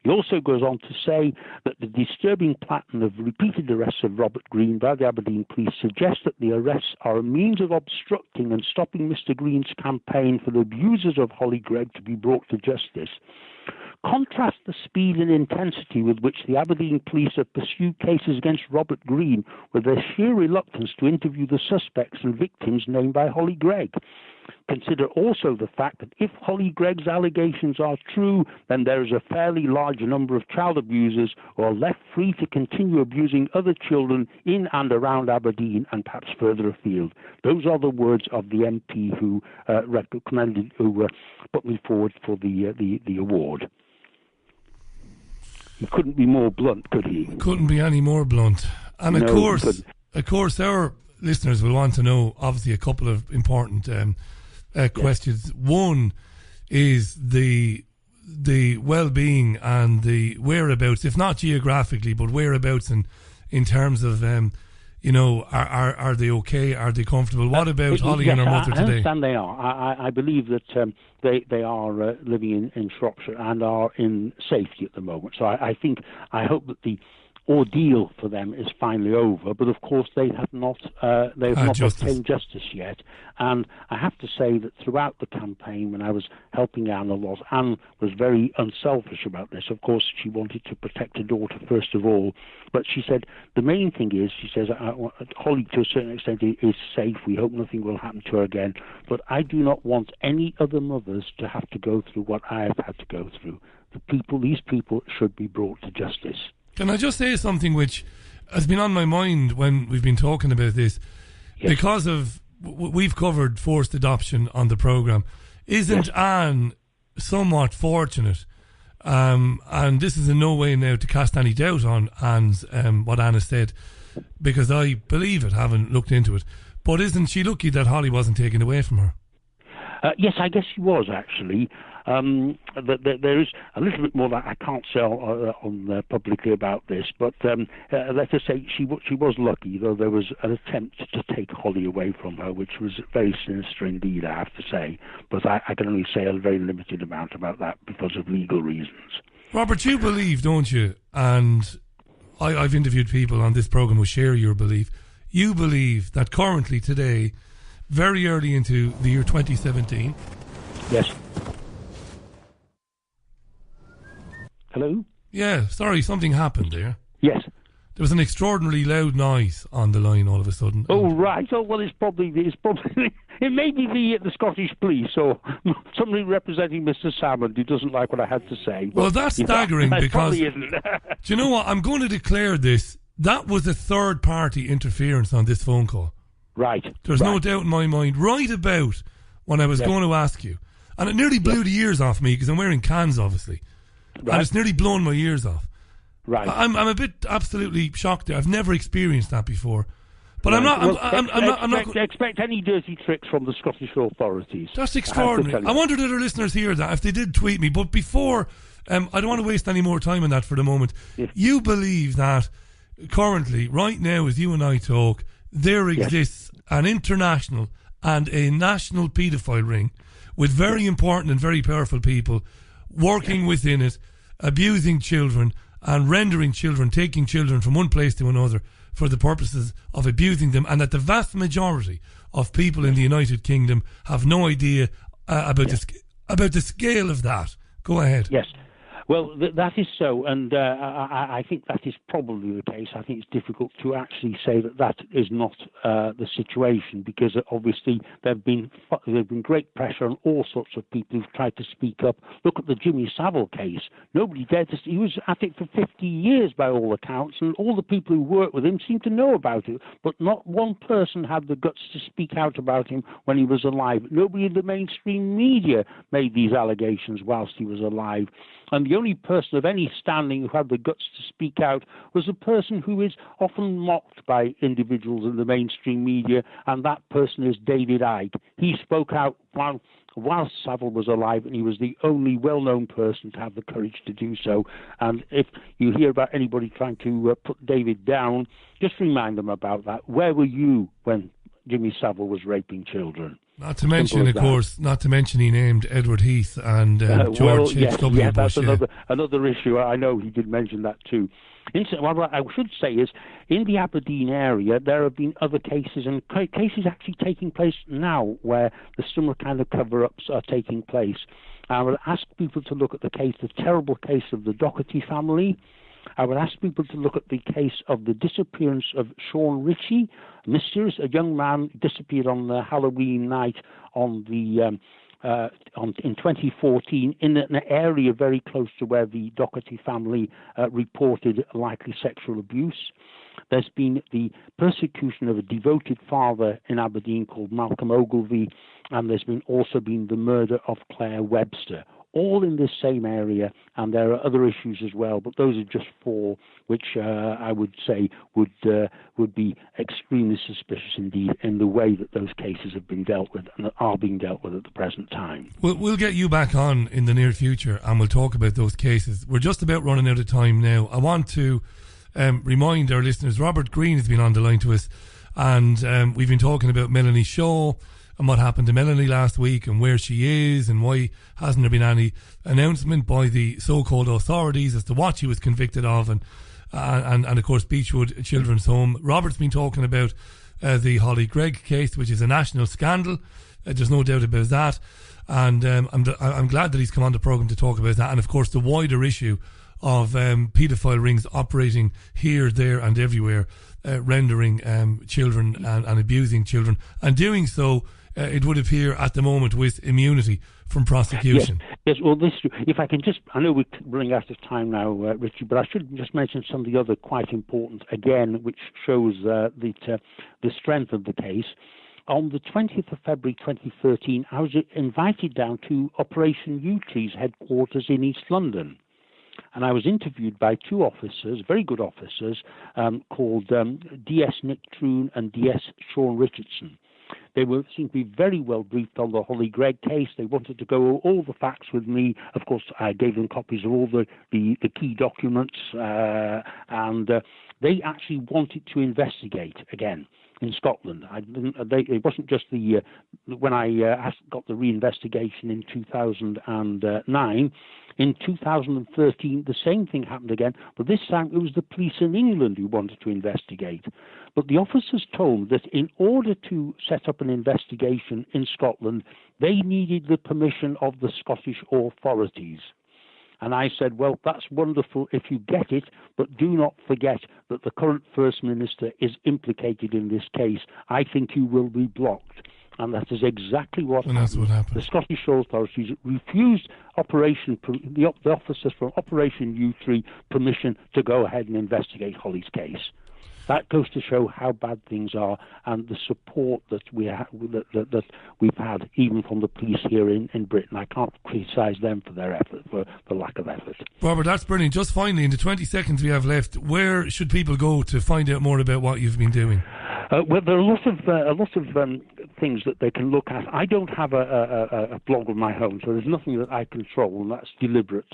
He also goes on to say that the disturbing pattern of repeated arrests of Robert Greene by the Aberdeen police suggests that the arrests are a means of obstructing and stopping Mr. Greene's campaign for the abusers of Hollie Greig to be brought to justice. Contrast the speed and intensity with which the Aberdeen police have pursued cases against Robert Greene with their sheer reluctance to interview the suspects and victims named by Hollie Greig. Consider also the fact that if Hollie Greig's allegations are true, then there is a fairly large number of child abusers who are left free to continue abusing other children in and around Aberdeen and perhaps further afield. Those are the words of the MP who put me forward for the award. He couldn't be more blunt, could he? Couldn't be any more blunt. And of course, our listeners will want to know, obviously, a couple of important questions. One is the well-being and the whereabouts, if not geographically, but whereabouts in terms of, are they okay? Are they comfortable? What about Hollie and her mother today? I understand they are. I believe that they are living in Shropshire and are in safety at the moment. So I hope that the ordeal for them is finally over, but of course they have not obtained justice yet. And I have to say that throughout the campaign, when I was helping Anne a lot, Anne was very unselfish about this. Of course, she wanted to protect her daughter first of all, but she said the main thing is, she says, Hollie to a certain extent is safe. We hope nothing will happen to her again, but I do not want any other mothers to have to go through what I have had to go through. These people should be brought to justice. Can I just say something which has been on my mind when we've been talking about this? Yes. Because of we've covered forced adoption on the programme. Isn't Anne somewhat fortunate? And this is in no way now to cast any doubt on Anne's what Anne has said, because I believe it, having looked into it. But isn't she lucky that Hollie wasn't taken away from her? Yes, I guess she was, actually. There is a little bit more that I can't say on publicly about this, but let us say she was lucky, though there was an attempt to take Hollie away from her, which was very sinister indeed, I have to say. But I can only say a very limited amount about that because of legal reasons. Robert, you believe, don't you? And I've interviewed people on this programme who share your belief. You believe that currently, today, very early into the year 2017... Yes. Hello? Yeah, sorry, something happened there. Yes. There was an extraordinarily loud noise on the line all of a sudden. Oh, right. Oh, well, it's probably it may be the Scottish police or somebody representing Mr. Salmond who doesn't like what I had to say. Well, that's staggering because... do you know what? I'm going to declare this. That was a third-party interference on this phone call. Right. There's no doubt in my mind, right about when I was going to ask you. And it nearly blew the ears off me because I'm wearing cans, obviously. Right. And it's nearly blown my ears off. Right. I'm a bit absolutely shocked there. I've never experienced that before. But right. I'm not expect any dirty tricks from the Scottish authorities. That's extraordinary. I wonder did our listeners hear that, if they did tweet me. But before, I don't want to waste any more time on that for the moment. Yes. You believe that currently, right now, as you and I talk, there exists an international and a national paedophile ring with very important and very powerful people working within it, abusing children and rendering children, taking children from one place to another for the purposes of abusing them, and that the vast majority of people in the United Kingdom have no idea about the scale of that. Go ahead. Yes. Well, that is so, and I think that is probably the case. I think it's difficult to actually say that is not the situation, because obviously there've been great pressure on all sorts of people who've tried to speak up. Look at the Jimmy Savile case. Nobody dared to. He was at it for 50 years by all accounts, and all the people who worked with him seemed to know about it, but not one person had the guts to speak out about him when he was alive. Nobody in the mainstream media made these allegations whilst he was alive. And the only person of any standing who had the guts to speak out was a person who is often mocked by individuals in the mainstream media, and that person is David Icke. He spoke out whilst Savile was alive, and he was the only well-known person to have the courage to do so. And if you hear about anybody trying to put David down, just remind them about that. Where were you when Jimmy Savile was raping children? Not to mention, of course, he named Edward Heath and George H.W. Bush. That's another issue. I know he did mention that too. What I should say is, in the Aberdeen area, there have been other cases, and cases actually taking place now where the similar kind of cover-ups are taking place. I would ask people to look at the terrible case of the Doherty family. I would ask people to look at the case of the disappearance of Sean Richie, a young man disappeared on the Halloween night in 2014 in an area very close to where the Doherty family reported likely sexual abuse. There's been the persecution of a devoted father in Aberdeen called Malcolm Ogilvie, and there's also been the murder of Claire Webster. all in this same area, and there are other issues as well, but those are just 4 which I would say would be extremely suspicious indeed in the way that those cases have been dealt with and are being dealt with at the present time. We'll get you back on in the near future and we'll talk about those cases. We're just about running out of time now. I want to remind our listeners, Robert Greene has been on the line to us, and we've been talking about Melanie Shaw and what happened to Melanie last week and where she is and why hasn't there been any announcement by the so-called authorities as to what she was convicted of, and of course Beechwood Children's Home. Robert's been talking about the Hollie Greig case, which is a national scandal. There's no doubt about that, and I'm glad that he's come on the programme to talk about that, and of course the wider issue of paedophile rings operating here, there and everywhere, rendering children and abusing children, and doing so, it would appear at the moment, with immunity from prosecution. Yes. Well, if I can just, I know we're running out of time now, Richie, but I should just mention some of the other quite important, again, which shows the strength of the case. On the 20th of February 2013, I was invited down to Operation Utree's headquarters in East London. And I was interviewed by 2 officers, very good officers, called DS Nick Troon and DS Sean Richardson. They seemed to be very well briefed on the Hollie Greig case. They wanted to go all the facts with me. Of course, I gave them copies of all the key documents, and they actually wanted to investigate again in Scotland. It wasn't just when I got the reinvestigation in 2009. In 2013, the same thing happened again, but this time it was the police in England who wanted to investigate. But the officers told me that in order to set up an investigation in Scotland, they needed the permission of the Scottish authorities. And I said, well, that's wonderful if you get it, but do not forget that the current First Minister is implicated in this case. I think you will be blocked. And that is exactly what happened. That's what happened. The Scottish authorities refused the officers from Operation U3 permission to go ahead and investigate Hollie's case. That goes to show how bad things are, and the support that that we've had, even from the police here in Britain. I can't criticise them for their effort, for the lack of effort. Robert, that's brilliant. Just finally, in the 20 seconds we have left, where should people go to find out more about what you've been doing? Well, there are a lot of things that they can look at. I don't have a blog of my own, so there's nothing that I control, and that's deliberate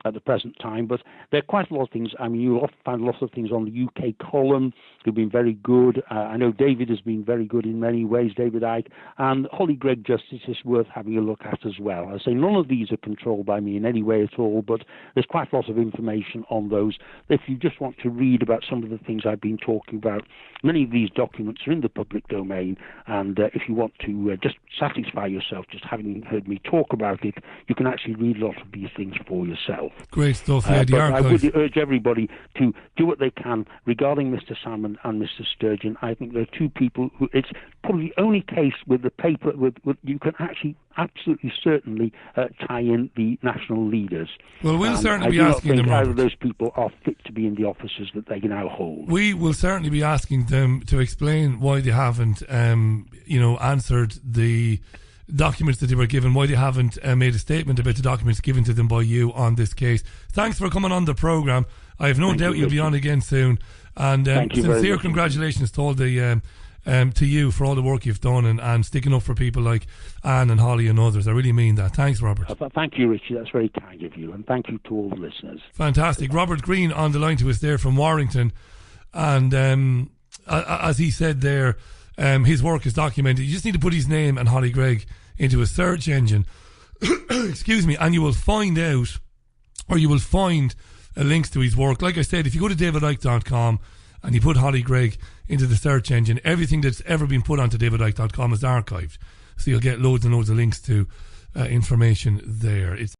at the present time. But there are quite a lot of things. I mean, you'll often find lots of things on the UK column who've been very good. I know David has been very good in many ways, David Icke, and Hollie Greig Justice is worth having a look at as well. I say none of these are controlled by me in any way at all, but there's quite a lot of information on those. If you just want to read about some of the things I've been talking about, many of these documents are in the public domain, and if you want to just satisfy yourself just having heard me talk about it, you can actually read a lot of these things for yourself. Great stuff. Yeah, but I would urge everybody to do what they can regarding Mr. Salmon and Mr. Sturgeon. I think they're 2 people who, it's probably the only case with the paper with you can actually absolutely certainly tie in the national leaders. Well, we'll certainly be asking them, Robert. Either of those people are fit to be in the offices that they now hold. We will certainly be asking them to explain why they haven't, answered the documents that they were given, why they haven't made a statement about the documents given to them by you on this case. Thanks for coming on the programme. I have no doubt you'll be on again soon. And sincere congratulations to all the to you for all the work you've done and sticking up for people like Anne and Hollie and others. I really mean that. Thanks, Robert. Thank you, Richie. That's very kind of you. And thank you to all the listeners. Fantastic. Robert Greene on the line to us there from Warrington. And as he said there, his work is documented. You just need to put his name and Hollie Greig into a search engine, excuse me, and you will find out, or you will find links to his work. Like I said, if you go to davidicke.com and you put Hollie Greig into the search engine, everything that's ever been put onto davidicke.com is archived. So you'll get loads and loads of links to information there. It's